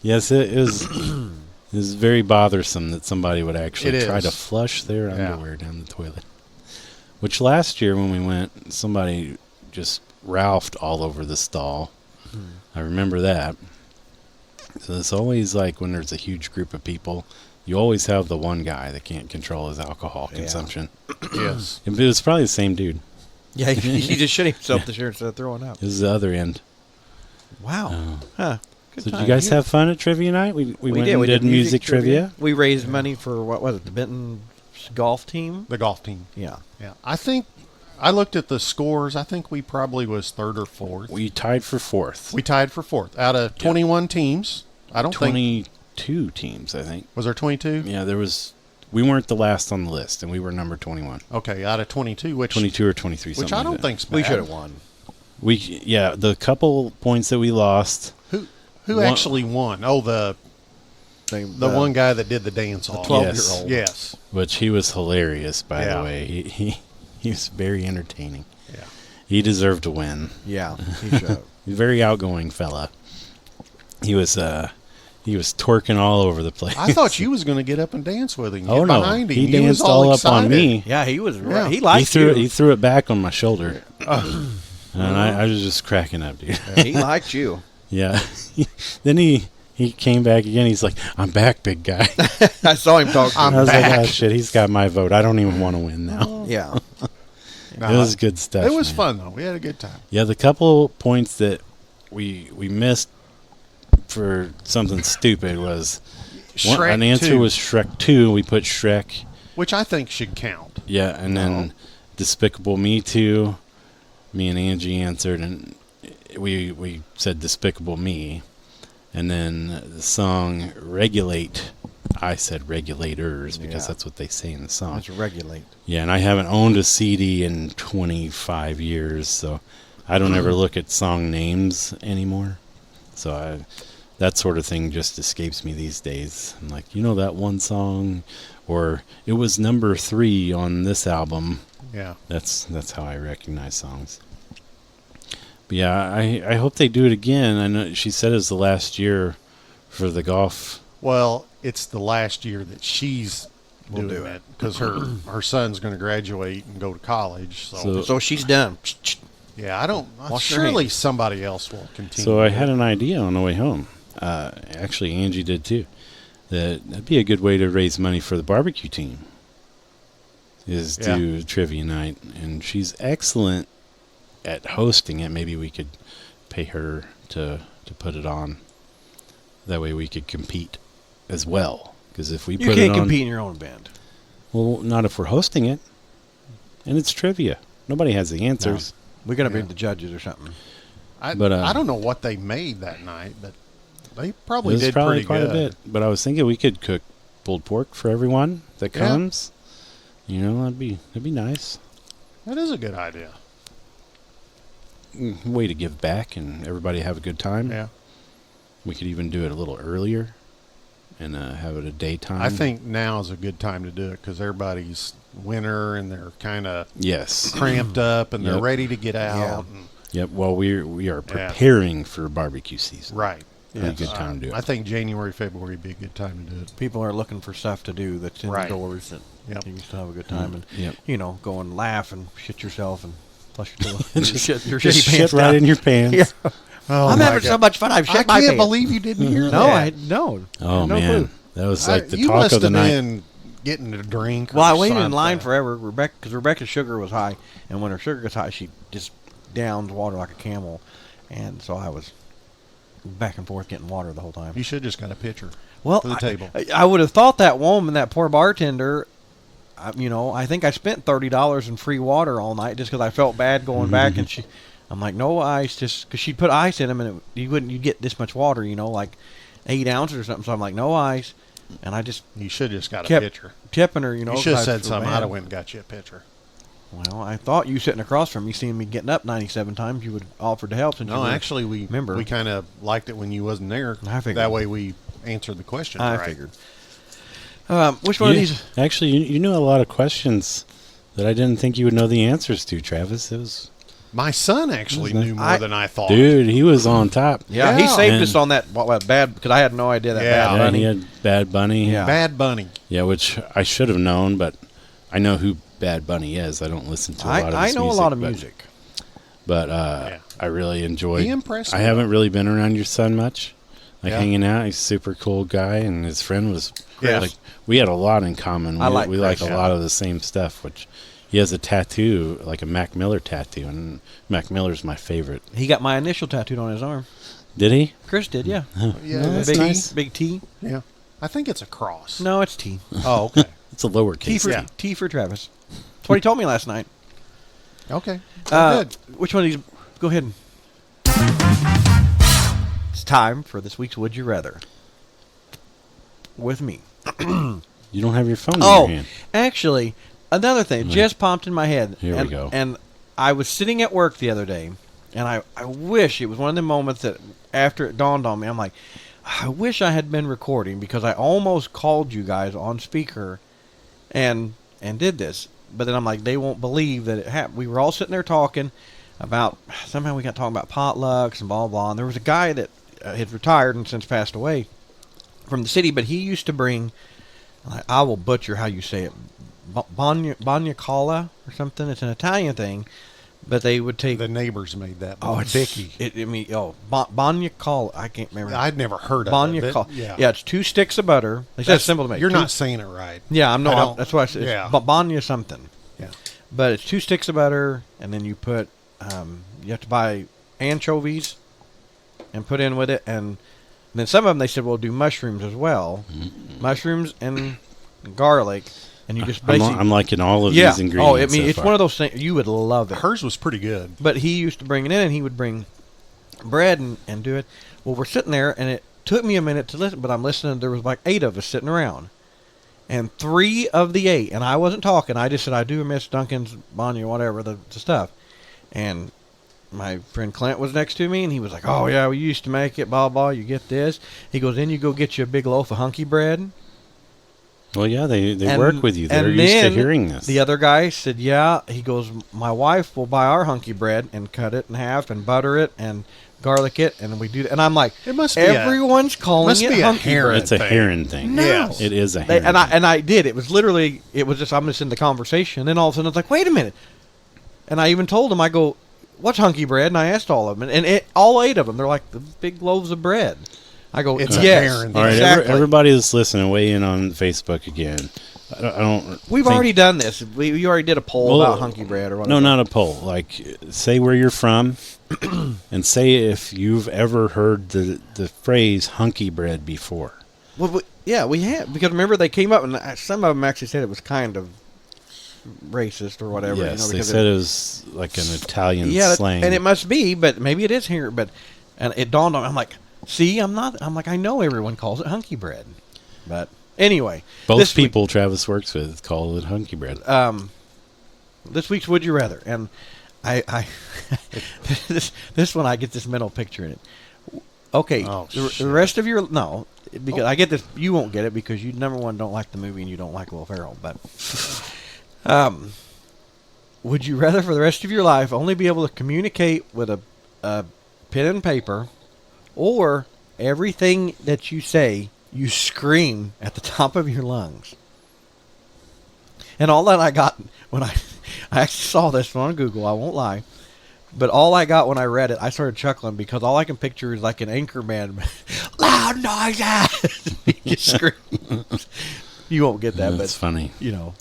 Yes, it is. It is very bothersome that somebody would actually It try is. to flush their Yeah. underwear down the toilet. Which last year when we went, somebody just Ralphed all over the stall. I remember that. So it's always like when there's a huge group of people, you always have the one guy that can't control his alcohol consumption. Yes. It was probably the same dude. Yeah, he just shit himself this year instead of throwing up. It was the other end. Wow. Huh. Good So did time. you guys have fun at trivia night? We went and We did music trivia. We raised money for, what was it, the Benton golf team? The golf team. Yeah. Yeah. I think I looked at the scores. I think we probably was third or fourth. We tied for fourth. We tied for fourth out of 21 teams. I don't think 22 teams, I think. was there 22. Yeah, there was. We weren't the last on the list, and we were number 21. Okay, out of 22, which 22 or 23, which something I like don't that. think's bad. We should have won. The couple points that we lost. Who One- actually won? Oh, the one guy that did the dance off. 12-year-old. Yes. Which he was hilarious, by Yeah. the way. He was very entertaining. Yeah. He deserved to win. Yeah, he should have. He's a very outgoing fella. He was twerking all over the place. I thought you was going to get up and dance with him. Oh Get no, behind him. he You was danced all up on excited. me. Yeah, he was Yeah. right. He liked you. He threw it back on my shoulder, and I was just cracking up, dude. He liked you. Yeah. Then he came back again. He's like, "I'm back, big guy." I saw him talk to I'm I was back. like, "Oh shit, he's got my vote. I don't even want to win now." him. Yeah. No, It was good stuff. It was man. fun though. We had a good time. Yeah, the couple points that we missed for something stupid was Shrek an answer 2, was Shrek 2. We put Shrek. which I think should count. Yeah, and then Despicable Me 2. Me and Angie answered, and we said Despicable Me. And then the song Regulate, I said Regulators because Yeah. that's what they say in the song. Let's regulate. Yeah, and I haven't owned a CD in 25 years, so I don't ever look at song names anymore. So that sort of thing just escapes me these days. I'm like, that one song, or it was number 3 on this album. Yeah. That's how I recognize songs. But yeah, I hope they do it again. I know she said it's the last year for the golf. Well, it's the last year that she's We'll doing do it because her son's going to graduate and go to college. So, So she's done. yeah, I don't. Wash your Surely hands. somebody else will continue. So I had an idea on the way home. Actually, Angie did too. That'd be a good way to raise money for the barbecue team. Is do trivia night, and she's excellent at hosting it. Maybe we could pay her to put it on. That way we could compete as well. Because if we You put can't it on, compete in your own event. well, not if we're hosting it, and it's trivia. Nobody has the answers. We got to Yeah. be the judges or something. I But, don't know what they made that night, but they It probably was did probably pretty quite good. a bit. But I was thinking we could cook pulled pork for everyone that Yeah. comes. You know, that'd be nice. That is a good idea. Way to give back and everybody have a good time. Yeah. We could even do it a little earlier and have it a daytime. I think now is a good time to do it because everybody's winter and they're kind of yes. cramped up and they're Yep. ready to get out. Yeah. And, Yep. Well, we are preparing for barbecue season. right. Be a good time to do it. I think January, February would be a good time to do it. People are looking for stuff to do that's Right. indoors that Yep. you can still have a good time and Yep. go and laugh and shit yourself and flush your toilet. your Just shitty shit pants right down. in your pants. Yeah. Oh I'm my having God. so much fun. I've I shit my can't pants. believe you didn't hear No, that. I no. Oh no man, clue. that was like the you talk must of the have night. been getting a drink. Well, or I waited in line something. forever, because Rebecca's sugar was high, and when her sugar gets high, she just downs water like a camel, and so I was back and forth getting water the whole time. You should have just got a pitcher Well, for the table. I would have thought that woman, that poor bartender, I think I spent $30 in free water all night just because I felt bad going back, and I'm like, no ice, just because she'd put ice in them, and you'd get this much water, like 8 ounces or something. So I'm like, no ice, and I just You should have just got a kept pitcher. tipping her, You 'cause should I have said feel something. bad. I'd have went and got you a pitcher. Well, I thought you sitting across from me, seeing me getting up 97 times, you would offer to help. Since you No, were- actually, we kind of liked it when you wasn't there. I figured. That way we answered the question. I right. figured. Which one of these? Actually, you knew a lot of questions that I didn't think you would know the answers to, Travis. It was, My son actually Wasn't it? knew more than I thought. dude, he was on top. Yeah, Yeah. he saved And- us on that bad, because I had no idea that Yeah. Bad Yeah, Bunny. he had Bad Bunny. Yeah. Bad Bunny. Yeah, which I should have known, but I know who Bad Bunny is. I don't listen to a lot of I his know music. a lot of but- music. But Yeah. I really enjoyed. He impressed I me. haven't really been around your son much, like Yeah. hanging out. He's a super cool guy, and his friend was. Yeah. Like, we had a lot in common. I like we like Chris, a yeah. lot of the same stuff. Which he has a tattoo, like a Mac Miller tattoo, and Mac Miller's my favorite. He got my initial tattooed on his arm. Did he? Chris did, yeah. Yeah, No, that's that's Big nice. Big T. Yeah. I think it's a cross. No, it's T. Oh, okay. It's a T lowercase. for Yeah. T for Travis. That's what he told me last night. Okay. Good. Good. Which one of these? Go ahead. It's time for this week's Would You Rather. With me. You don't have your phone in Oh, your hand. actually, another thing Right. just popped in my head. Here we and, go. And I was sitting at work the other day, and I wish it was one of the moments that after it dawned on me, I'm like, I wish I had been recording because I almost called you guys on speaker and did this. But then I'm like, they won't believe that it happened. We were all sitting there talking about, somehow we got talking about potlucks and blah, blah. And there was a guy that had retired and since passed away from the city, but he used to bring, I will butcher how you say it, bagna or something. It's an Italian thing, but they would take. The neighbors made that. Oh, it's Vicky. bagna colla. I can't remember. I'd never heard of Bagna it. colla. Yeah. Yeah, it's 2 sticks of butter. They said it's simple to make. You're Two- not saying it right. Yeah, I'm I not. don't- That's why I said it's yeah. bagna something. Yeah. But it's 2 sticks of butter, and then you put. You have to buy anchovies, and put in with it, and then some of them they said, well, do mushrooms as well, mushrooms and garlic, and you just basically. I'm liking all of yeah. these ingredients. Oh, I mean, so it's far. one of those things you would love it. Hers was pretty good. But he used to bring it in, and he would bring bread and do it. Well, we're sitting there, and it took me a minute to listen, but I'm listening. There was like 8 of us sitting around, and 3 of the 8, and I wasn't talking. I just said, I do miss Duncan's Bonnie or whatever, the stuff. And my friend Clint was next to me, and he was like, oh, yeah, we used to make it, blah, blah, you get this. He goes, then you go get you a big loaf of hunky bread. Well, yeah, they And- work with you. They're and used to then hearing this. The other guy said, yeah. He goes, my wife will buy our hunky bread and cut it in half and butter it and garlic it, and we do that. And I'm like, It must be everyone's calling must it be a hunky heron bread. It's a thing. heron thing. No. Yes. It is a They- heron. and I did. It was literally, it was just, I'm just in the conversation. Then all of a sudden, it's like, wait a minute. And I even told him, I go, what's hunky bread? And I asked all of them, and all 8 of them, they're like the big loaves of bread. I go, It's a yes, heron. All right, exactly. everybody that's listening, weigh in on Facebook again. I don't. We've think- already done this. We already did a poll Well, about hunky bread or whatever. No, not a poll. Like, say where you're from, and say if you've ever heard the phrase "hunky bread" before. Well, we have, because remember they came up and some of them actually said it was kind of racist or whatever. Yes, they because said it was like an Italian yeah, slang. and it must be, but maybe it is here. But and it dawned on me. I'm like, see, I'm like, I know everyone calls it hunky bread, but anyway, Both people Travis works with call it hunky bread. This week's Would You Rather, and I this one I get this mental picture in it. Okay, the rest of your because I get this, you won't get it because you number one don't like the movie and you don't like Will Ferrell, but would you rather for the rest of your life only be able to communicate with a pen and paper, or everything that you say you scream at the top of your lungs? And all that I got when I actually saw this one on Google, I won't lie, but all I got when I read it, I started chuckling because all I can picture is like an anchorman, loud noises. He screams. You won't get that, That's but funny. you know,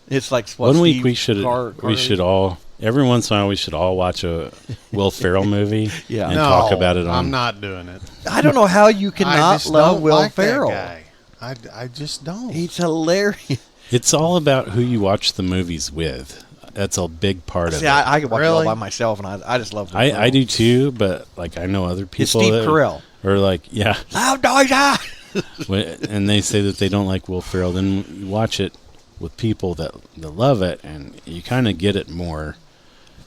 it's like One week we should all, every once in a while we should all watch a Will Ferrell movie Yeah. and No, talk about it on. I'm not doing it. I don't know how you I cannot just love don't Will like Ferrell. That guy. I just don't. He's hilarious. It's all about who you watch the movies with. That's a big part of See, it. I can watch it all Really? by myself, and I just love Will I Ferrell. do too, but like I know other people It's Steve that Carell. are like, yeah, Loud noises. and they say that they don't like Will Ferrell. Then you watch it with people that love it, and you kind of get it more.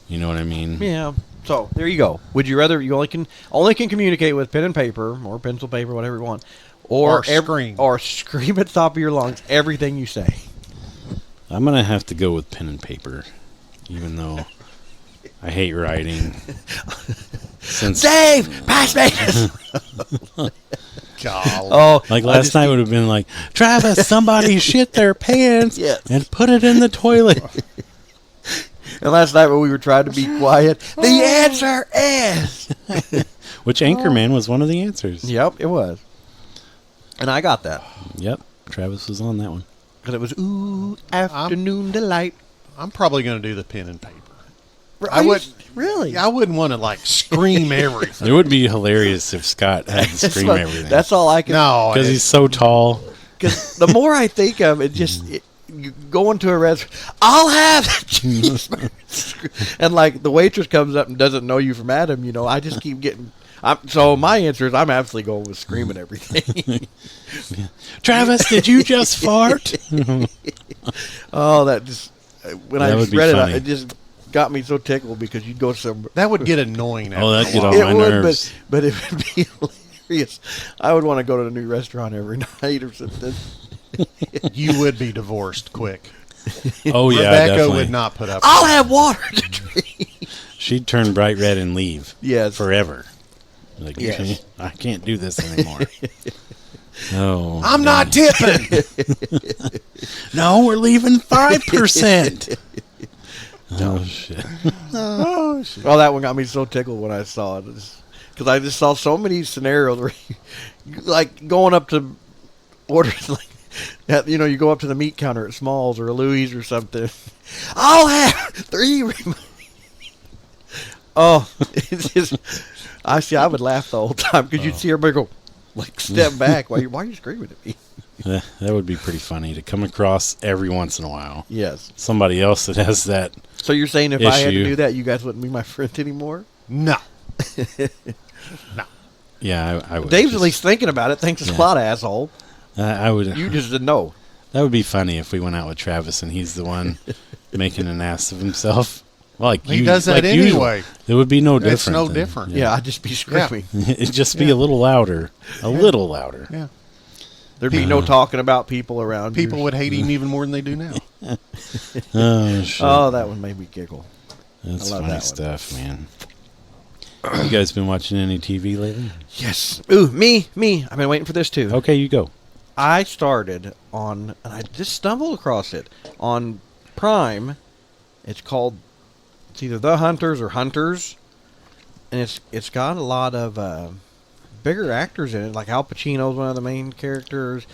You know what I mean? Yeah. So there you go. Would you rather you only can communicate with pen and paper or pencil paper, whatever you want, Or scream. or scream at the top of your lungs everything you say? I'm gonna have to go with pen and paper, even though I hate writing. Since Dave, pass me. Golly. Oh, like last night would have been like, Travis, somebody shit their pants Yes. and put it in the toilet. And last night when we were trying to be quiet, the answer is. Which Anchorman was one of the answers. Yep, it was. And I got that. Yep, Travis was on that one. Because it was, ooh, afternoon delight. I'm probably going to do the pen and paper. Are you would really? I wouldn't want to like scream everything. It would be hilarious if Scott had to scream everything. That's all I can. No, because he's so tall. Because the more I think of it, you go into a restaurant, I'll have cheeseburger. And like the waitress comes up and doesn't know you from Adam, you know, I just keep getting. So my answer is I'm absolutely going with screaming everything. Travis, did you just fart? Oh, that just when That I would just be read funny. it just got me so tickled because you'd go somewhere. that would get annoying. Oh, that'd after get a on while. my It would, nerves. but it would be hilarious. I would want to go to a new restaurant every night or something. You would be divorced quick. Oh yeah, Rebecca definitely. would not put up. I'll have water to drink. She'd turn bright red and leave. Yes. Forever. Like, Yes. I can't do this anymore. No. I'm not tipping. No, we're leaving 5%. Oh shit. Oh shit. Well, that one got me so tickled when I saw it. Because I just saw so many scenarios where, like, going up to orders, like, you know, you go up to the meat counter at Smalls or Louie's or something. I'll have 3. Oh, it's just, I would laugh the whole time because you'd see everybody go, like, step back. Why are you screaming at me? That would be pretty funny to come across every once in a while. Yes. Somebody else that has that. So you're saying if I had to Issue. do that, you guys wouldn't be my friend anymore? No. Yeah, I would. Dave's just- at least thinking about it. Thinks it's a lot, asshole. I would. You just didn't know. That would be funny if we went out with Travis and he's the one making an ass of himself. Like He does that like usual. anyway. It would be no different. It's no then. different. Yeah, I'd just be screaming. It'd just be a little louder. A little louder. Yeah. There'd be no talking about people around. People you. would hate him even more than they do now. Oh shit. Oh, that one made me giggle. That's I love funny that one. stuff, man. You guys been watching any TV lately? Yes. Ooh, me. I've been waiting for this too. Okay, you go. I started on, and I just stumbled across it on Prime. It's called, it's either The Hunters or Hunters, and it's got a lot of bigger actors in it. Like Al Pacino's one of the main characters,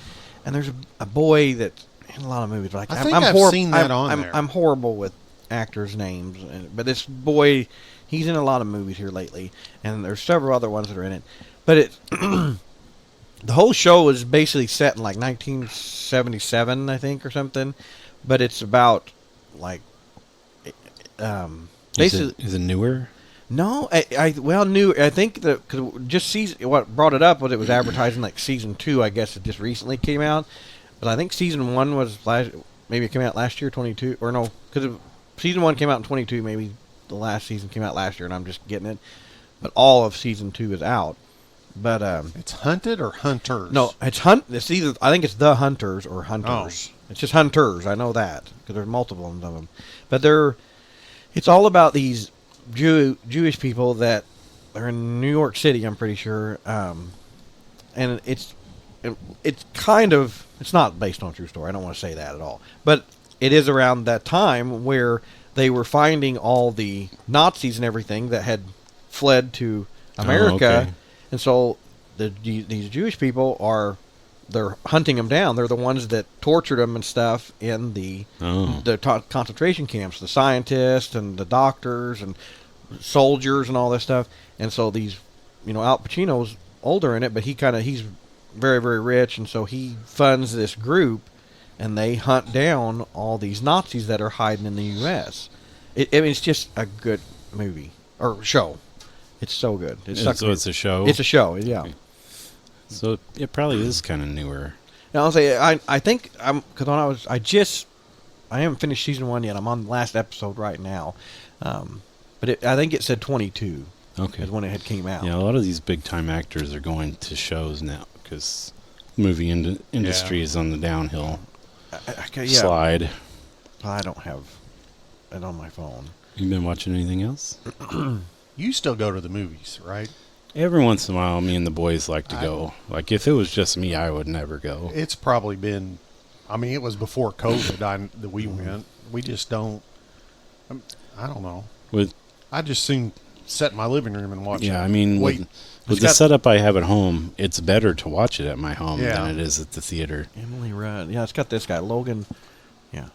and there's a boy that's in a lot of movies. Like I think I've seen that on there. I'm horrible with actors' names, but this boy, he's in a lot of movies here lately, and there's several other ones that are in it. But it the whole show was basically set in like 1977, I think, or something. But it's about like basically. Is it newer? No, I knew. I think that cause just what brought it up was it was advertising like season 2. I guess it just recently came out, but I think season 1 was maybe it came out last year, 22, or no, because season 1 came out in 22. Maybe the last season came out last year, and I'm just getting it. But all of season 2 is out. But it's Hunted or Hunters? No, it's It's either I think it's The Hunters or Hunters. Oh. It's just Hunters. I know that because there's multiple of them. But it's all about these Jewish people that are in New York City, I'm pretty sure, and it's kind of, it's not based on a true story. I don't want to say that at all, but it is around that time where they were finding all the Nazis and everything that had fled to America, okay. And so these Jewish people they're hunting them down. They're the ones that tortured them and stuff in the concentration camps, the scientists and the doctors and soldiers and all this stuff. And so these, Al Pacino's older in it, but he's very, very rich, and so he funds this group, and they hunt down all these Nazis that are hiding in the U.S. It's just a good movie or show. It's so good. So it's a show? It's a show, yeah. Okay. So it probably is kind of newer. And I'll say I think because when I haven't finished season 1 yet. I'm on the last episode right now, but I think it said 22. Okay, is when it had came out. Yeah, a lot of these big time actors are going to shows now because movie industry is on the downhill slide. I don't have it on my phone. You been watching anything else? You still go to the movies, right? Every once in a while, me and the boys like to go. Like, if it was just me, I would never go. It's probably been, it was before COVID that we went. We just don't, I don't know. I just soon sit in my living room and watch it. Yeah, with the setup I have at home, it's better to watch it at my home than it is at the theater. Emily Rudd. Yeah, it's got this guy, Logan. Yeah.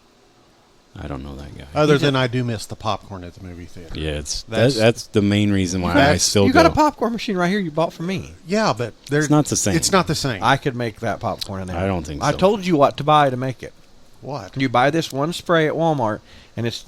I don't know that guy. Other than I do miss the popcorn at the movie theater. Yeah, that's the main reason why I still go. You got a popcorn machine right here you bought for me. Yeah, but it's not the same. It's not the same. I could make that popcorn in there. I don't think so. I told you what to buy to make it. What? You buy this one spray at Walmart, and it's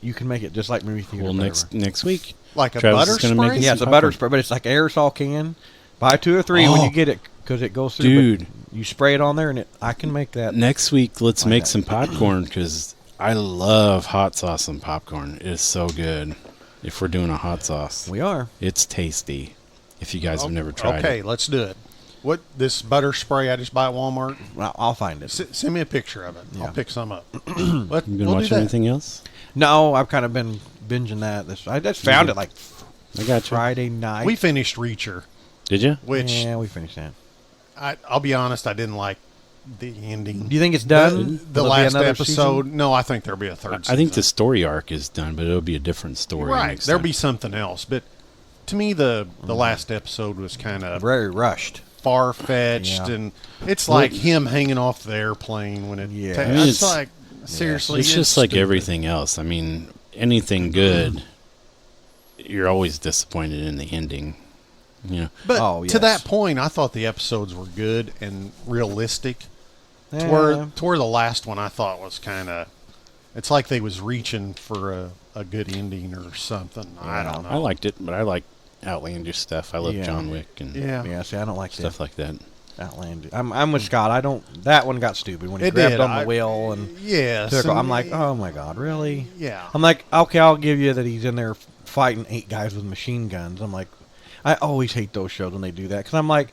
you can make it just like movie theater. Well, next week. Like a butter spray? Yeah, it's a butter spray, but it's like aerosol can. Buy 2 or 3 when you get it because it goes through. Dude. You spray it on there, and I can make that. Next week, let's make some popcorn because I love hot sauce and popcorn. It is so good if we're doing a hot sauce. We are. It's tasty if you guys have never tried it. Okay, let's do it. What, this butter spray I just buy at Walmart? I'll find it. Send me a picture of it. Yeah. I'll pick some up. You been watching anything else? No, I've kind of been binging that. I just found it like Friday night. We finished Reacher. Did you? Yeah, we finished that. I'll be honest, I didn't like the ending. Do you think it's done? The last episode? Season? No, I think there'll be a third season. I think the story arc is done, but it'll be a different story. Right. There'll be something else. But to me, the last episode was kind of very rushed. Far-fetched, and it's like him hanging off the airplane when it. Yeah, it's like seriously. It's just like everything else. Anything good, you're always disappointed in the ending. Yeah, but to that point, I thought the episodes were good and realistic. To where the last one I thought was kind of. It's like they was reaching for a good ending or something. I don't know. I liked it, but I like outlandish stuff. I love John Wick and see, I don't like stuff like that. Outlandish. I'm with Scott. I don't. That one got stupid when he grabbed on the wheel and I'm like, oh my god, really? Yeah. I'm like, okay, I'll give you that he's in there fighting 8 guys with machine guns. I'm like, I always hate those shows when they do that because I'm like,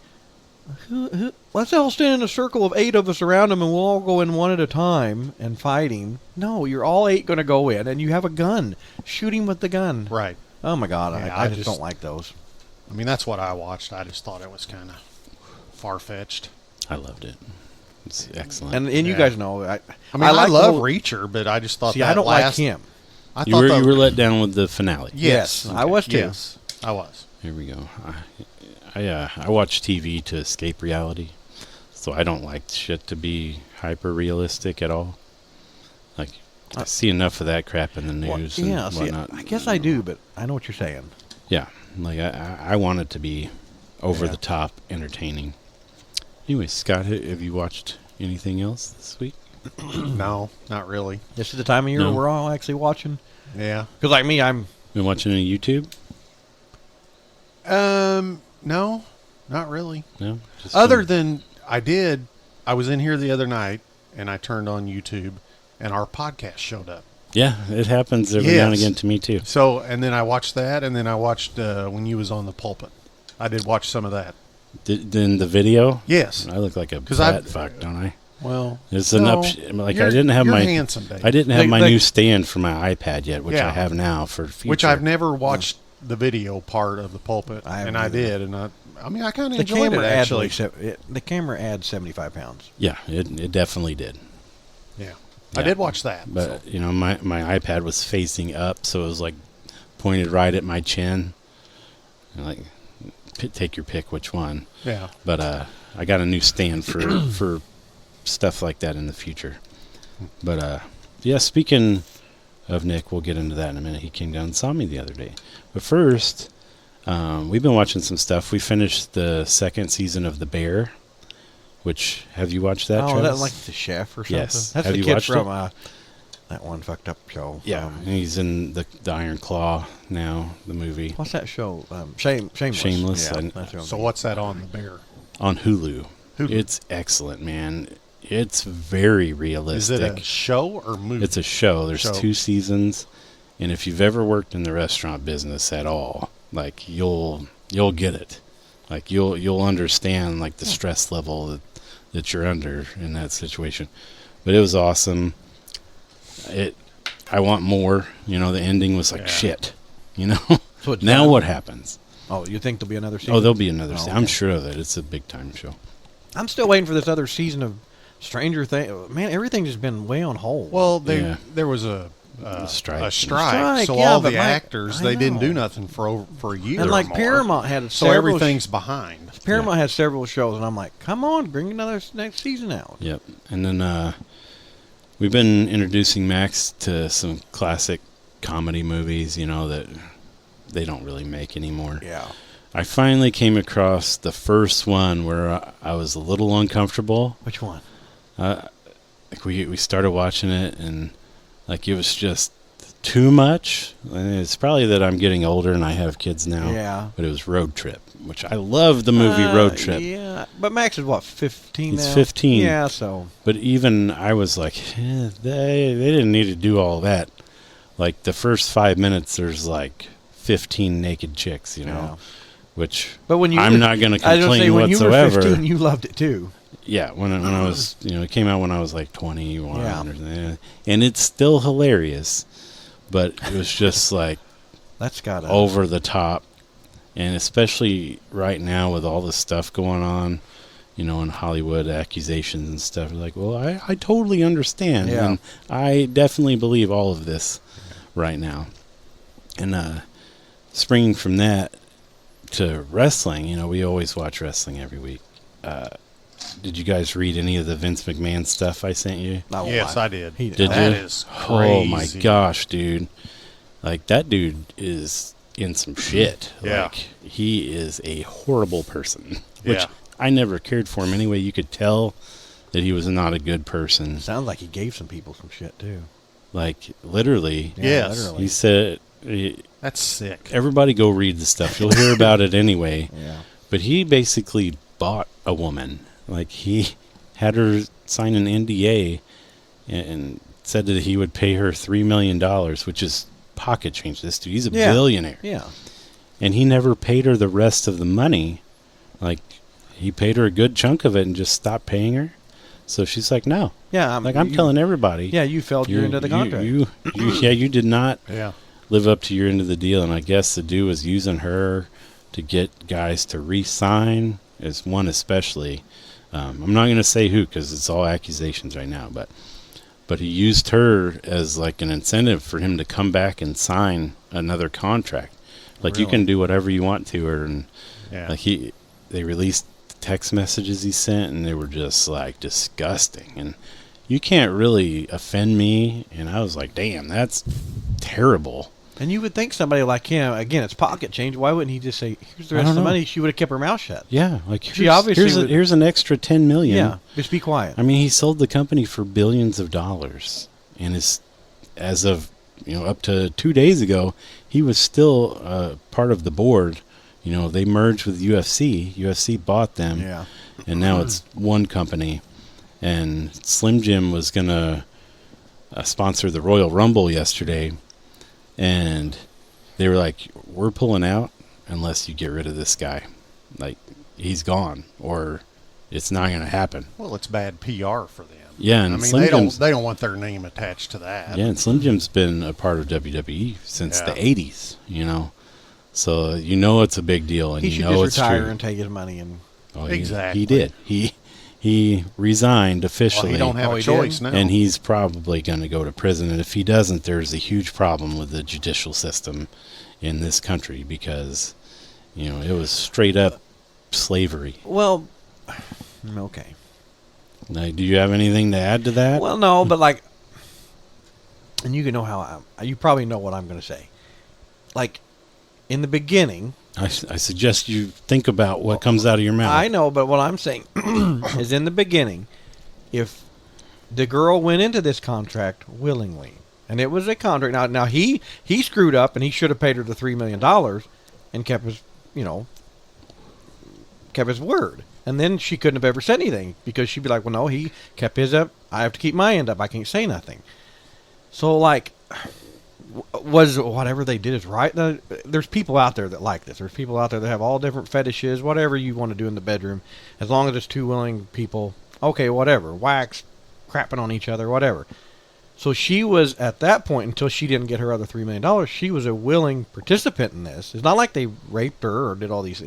let's all stand in a circle of 8 of us around him and we'll all go in one at a time and fight him. No, you're all 8 going to go in and you have a gun. Shoot him with the gun. Right. Oh my god, I just don't like those. That's what I watched. I just thought it was kind of far-fetched. I loved it. It's excellent. And you guys know, I love Reacher, but I just thought I don't like him. You were let down with the finale. Yes, I was too. Yes, I was. Here we go. I watch TV to escape reality, so I don't like shit to be hyper realistic at all. Like I see enough of that crap in the news. And whatnot. I guess I do, but I know what you're saying. Yeah, like I want it to be over the top entertaining. Anyway, Scott, have you watched anything else this week? No, not really. This is the time of year No. we're all actually watching. Yeah. Because like me, I'm Been watching any YouTube? No, not really. No. Just Other than I was in here the other night and I turned on YouTube and our podcast showed up. yeah, it happens every now and Yes. again to me too. So, and then I watched that, and then I watched when you was on the pulpit. I did watch some of that. In the video, Yes. I look like a 'Cause I- fat fuck, don't I? Well, It's an no, like you're- I didn't have you're my handsome, Dave. I didn't have They- my they- new stand for my iPad yet, which I Yeah. have now for future. Which I've never watched the video part of the pulpit, I haven't and I either. did, and I mean, I kind of the enjoyed it camera adds actually. the camera adds 75 pounds. Yeah, it definitely did. Yeah, Yeah. I did watch that. But you know, my iPad was facing up, so it was like pointed right at my chin. And like, take your pick, which one. yeah, But I got a new stand for stuff like that in the future. But yeah, speaking of Nick, we'll get into that in a minute. He came down and saw me the other day. But first, we've been watching some stuff. We finished the second season of The Bear. Which, have you watched that? Oh, Travis? that's like the chef or something. Yes. That's Have the you kid watched from it? that one fucked up show. Yeah, and he's in the Iron Claw now, the movie. What's that show? Shameless. Shameless, Yeah, and- that's what I'm So what's that on the bear? On Hulu. Hulu. It's excellent, man. It's very Is realistic. it a show or movie? It's a show. There's Show. 2 seasons, and if you've ever worked in the restaurant business at all, like you'll get it. Like you'll understand like the stress level that you're under in that situation. But it was awesome. I want more. You know, the ending was like Yeah. shit. You know. So it's Now done? what happens? Oh, you think there'll be another season? Oh, there'll be another. Oh, I'm okay. sure of it. It's a big time show. I'm still waiting for this other season of Stranger Things. Man, everything's just been way on hold. well, Yeah. there was a strike. Strike, so yeah, all but the actors I they didn't know. do nothing for a year. and or like more. Paramount had so several everything's behind. Paramount has several shows, and I'm like, come on, bring another next season out. Yep. And then we've been introducing Max to some classic comedy movies, you know, that they don't really make anymore. Yeah. I finally came across the first one where I was a little uncomfortable. Which one? Like we started watching it, and like it was just too much. And it's probably that I'm getting older and I have kids now. Yeah. But it was Road Trip, which I love the movie Road Trip. Yeah, but Max is what, 15 He's now? 15. Yeah, so But even I was like, they didn't need to do all that. Like the first 5 minutes, there's like 15 naked chicks, you know, Yeah. which but when you I'm not going to I was gonna say, complain when whatsoever. you were 15, you loved it too. Yeah, when I was, you know, it came out when I was like 21, Yeah. or something, and it's still hilarious, but it was just like That's got over the top, and especially right now with all the stuff going on, you know, in Hollywood, accusations and stuff. Like, well, I totally understand, Yeah. and I definitely believe all of this right now. And springing from that to wrestling, you know, we always watch wrestling every week. Did you guys read any of the Vince McMahon stuff I sent you? Yes, I did. He Did That you? is Oh my crazy. gosh, dude! Like that dude is in some shit. Yeah. Like he is a horrible person. Which Yeah. I never cared for him anyway. You could tell that he was not a good person. Sounds like he gave some people some shit too. Like literally, Yes. literally. he said, That's sick. "Everybody go read the stuff. You'll hear about it anyway." Yeah. But he basically bought a woman. Like he had her sign an NDA and said that he would pay her $3 million, which is pocket change. This dude, he's a Yeah. billionaire. Yeah. And he never paid her the rest of the money. Like he paid her a good chunk of it and just stopped paying her. So she's like, no. Yeah. I'm telling everybody. Yeah, you felt your end of the contract. You did not Yeah. live up to your end of the deal. And I guess the dude was using her to get guys to re-sign, as one especially. I'm not going to say who because it's all accusations right now, but he used her as like an incentive for him to come back and sign another contract. Like you Really? can do whatever you want to her, and Yeah. like they released the text messages he sent, and they were just like disgusting. And you can't really offend me, and I was like, damn, that's terrible. And you would think somebody like him, again, it's pocket change. Why wouldn't he just say, "Here's the I rest of don't the know. money"? She would have kept her mouth shut. Yeah, like She obviously would- here's an extra $10 million. Yeah, just be quiet. I mean, he sold the company for billions of dollars, and as of up to 2 days ago, he was still part of the board. They merged with UFC. UFC bought them, Yeah. and now it's one company. And Slim Jim was gonna sponsor the Royal Rumble yesterday, and they were like, "We're pulling out unless you get rid of this guy. Like, he's gone, or it's not going to happen." Well, it's bad PR for them. Yeah, and I mean, Slim Jim's, they don't want their name attached to that. yeah, and Slim Jim's been a part of WWE since Yeah. the '80s. So it's a big deal, and He should it's just retire true. and take his money and. Oh, Exactly. He did. He resigned Well, officially. he don't have Oh, a he choice did? now. And he's probably going to go to prison. And if he doesn't, there's a huge problem with the judicial system in this country because, it was straight up slavery. Well, okay. Now, do you have anything to add to that? Well, no, but like, and you can know how you probably know what I'm going to say. Like, in the beginning, I suggest you think about what comes out of your mouth. I know, but what I'm saying is in the beginning, if the girl went into this contract willingly, and it was a contract. Now he screwed up, and he should have paid her the $3 million, and kept his word. And then she couldn't have ever said anything because she'd be like, "Well, no, he kept his up. I have to keep my end up. I can't say nothing." So like, was whatever they did is right. There's people out there that like this. There's people out there that have all different fetishes, whatever you want to do in the bedroom, as long as it's two willing people. Okay, whatever. Wax, crapping on each other, whatever. So she was, at that point, until she didn't get her other $3 million, she was a willing participant in this. It's not like they raped her or did all these,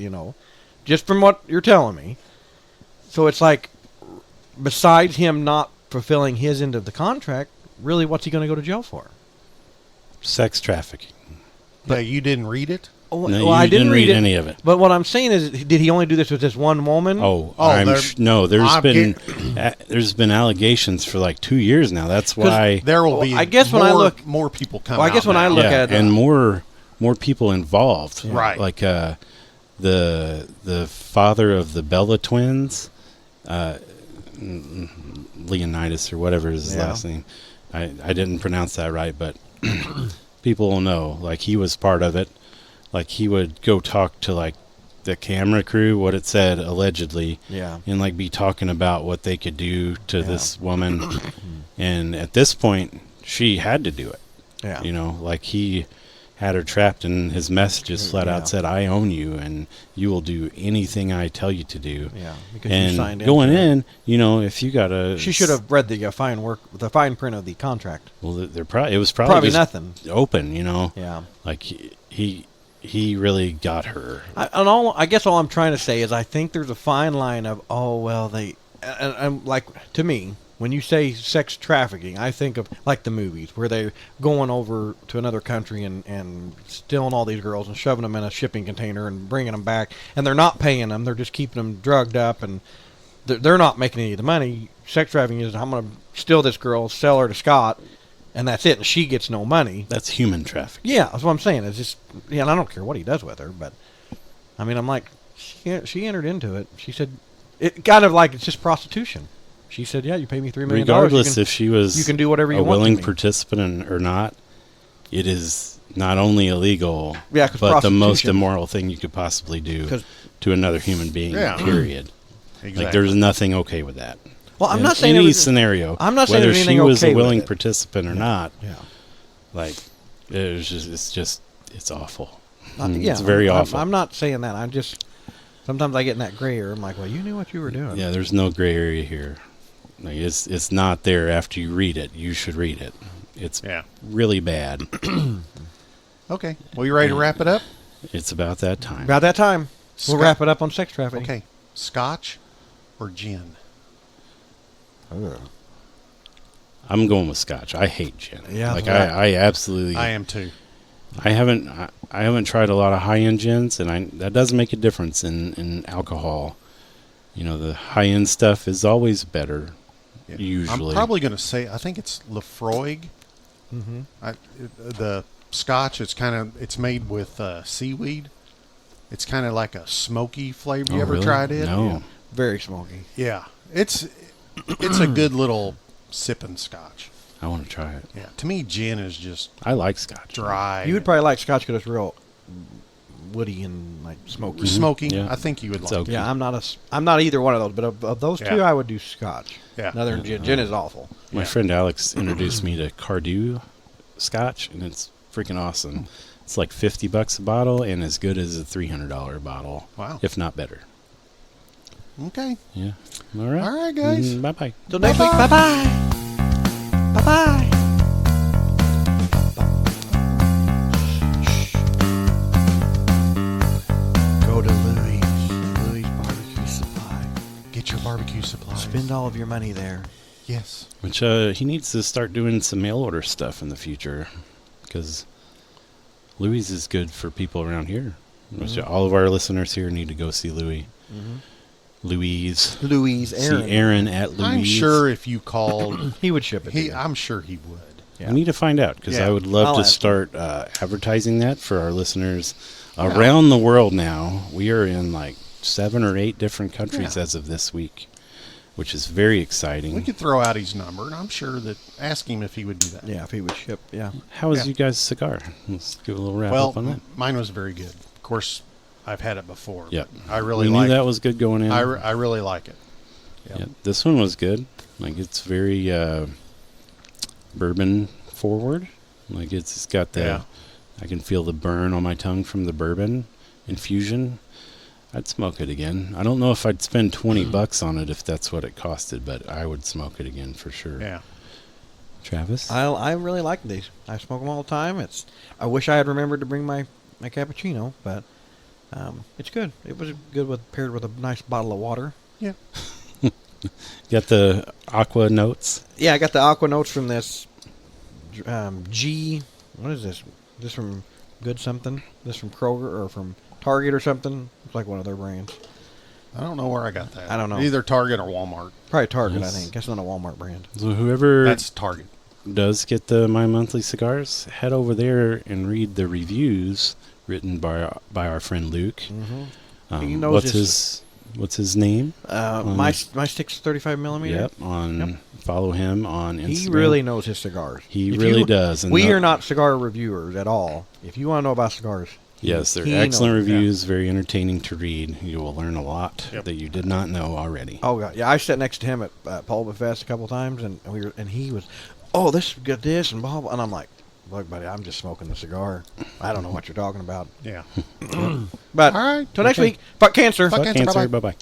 just from what you're telling me. So it's like, besides him not fulfilling his end of the contract, really what's he going to go to jail for? Sex trafficking. Yeah, you didn't read it? Oh, No, well, I you didn't read it. any of it. But what I'm saying is, did he only do this with this one woman? No. I'm There's been allegations for like 2 years now. That's why. There will be I guess when I look- more people come Well, I guess out when I now. look Yeah, at and more people involved. Right. Like the father of the Bella twins, Leonidas or whatever is his Yeah. last name. I didn't pronounce that right, but people will know. Like, he was part of it. Like, he would go talk to like the camera crew, what it said allegedly, Yeah. and like be talking about what they could do to this woman. And at this point, she had to do it. Yeah. Like, he had her trapped, and his messages flat Yeah. out said, "I own you, and you will do anything I tell you to do." Yeah. Because she signed And going into it. in, if you got a, She should have read the fine print of the contract. Well, it was probably just nothing. open. Yeah. Like he really got her. I guess all I'm trying to say is I think there's a fine line of, and like, to me, when you say sex trafficking, I think of like the movies where they're going over to another country and stealing all these girls and shoving them in a shipping container and bringing them back, and they're not paying them, they're just keeping them drugged up, and they're not making any of the money. Sex trafficking is, I'm going to steal this girl, sell her to Scott, and that's it, and she gets no money. That's human trafficking. Yeah, that's what I'm saying. It's just, and I don't care what he does with her, but I mean, I'm like, she entered into it. She said, it kind of like it's just prostitution. She said, "Yeah, you pay me $3 million. Regardless if she was you can do whatever you a want to willing me." participant or not, it is not only illegal, Yeah, 'cause but the most prostitution- immoral thing you could possibly do 'Cause- to another human being. Yeah. Period. Exactly. Like, there's nothing okay with that. Well, I'm In not saying any everything- scenario. I'm not saying whether there's she anything was okay a with willing it. participant or not. Yeah, Like, it's awful. yeah, It's very awful. I'm not saying that. I'm just sometimes I get in that gray area. I'm like, well, you knew what you were doing. Yeah, there's no gray area here. Like, it's not there after you read it. You should read it. It's really bad. Okay. Well, you ready to wrap it up? It's about that time. About that time, we'll Scott- wrap it up on sex trafficking. Okay. Scotch or gin? I'm going with Scotch. I hate gin. Yeah, like that's I absolutely. I am too. I haven't tried a lot of high end gins, and that does make a difference in alcohol. The high end stuff is always better. Usually, I'm probably going to say I think it's Lefroy. Mm-hmm. The scotch. It's made with seaweed. It's kind of like a smoky flavor. You Oh, ever really? tried it? No. Very smoky. Yeah. It's a good little sipping scotch. I want to try it. Yeah. To me, gin is just I like scotch. dry. You would probably like scotch because it's real woody and like smoky. smoky. Yeah. I think you would It's like. okay. Yeah, I'm not either one of those, but of those two, Yeah. I would do scotch. Yeah. Another than gin. Gin is awful. My Yeah. friend Alex introduced me to Cardew scotch, and it's freaking awesome. It's like $50 a bottle and as good as a $300 bottle. Wow. If not better. Okay. Yeah. All right. All right, guys. Bye-bye. Till next week. Bye bye. Bye bye. Go to Louie's Barbecue Supply. Get your barbecue supplies. Spend all of your money there. Yes. Which he needs to start doing some mail order stuff in the future, because Louie's is good for people around here. Which all of our listeners here need to go see Louie. Louie's. Louie's Aaron. See Aaron at Louie's. I'm sure if you called, He would ship it. to you. I'm sure he would. Yeah. We need to find out, because Yeah. I would love I'll to ask start advertising that for our listeners around the world now. We are in like 7 or 8 different countries Yeah. as of this week, which is very exciting. We could throw out his number, and I'm sure that ask him if he would do that. Yeah, if he would ship. Yeah. How was Yeah. you guys' cigar? Let's give a little wrap Well, up on that. mine was very good. Of course, I've had it before. Yep. but I really we knew like that it. was good going in. I really like it. Yep. Yeah, this one was good. Like, it's very bourbon forward. Like, it's got the Yeah. I can feel the burn on my tongue from the bourbon infusion. I'd smoke it again. I don't know if I'd spend $20 on it if that's what it costed, but I would smoke it again for sure. Yeah. Travis? I really like these. I smoke them all the time. I wish I had remembered to bring my cappuccino, but it's good. It was good paired with a nice bottle of water. Yeah. Got the aqua notes? Yeah, I got the aqua notes from this G. What is this? This from Good something? This from Kroger or from Target or something? It's like one of their brands. I don't know where I got that. I don't know. Either Target or Walmart. Probably Target, Nice. I think. That's not a Walmart brand. So whoever That's Target. does get the My Monthly Cigars, head over there and read the reviews written by our friend Luke. Mm-hmm. He knows What's his name? My stick's 35 millimeter. Yep. Follow him on Instagram. He really knows his cigars. He If really you- does. And We are not cigar reviewers at all. If you want to know about cigars, Yes, they're he excellent knows. reviews. Very entertaining to read. You will learn a lot Yep. that you did not know already. Oh god, yeah. I sat next to him at Pulpit Fest a couple times, and he was, oh, this is good, this and blah blah, and I'm like, look, buddy, I'm just smoking the cigar. I don't know what you're talking about. Yeah. But All right. till next Okay. week, fuck cancer. Fuck Fuck cancer, cancer. bye-bye. Bye bye.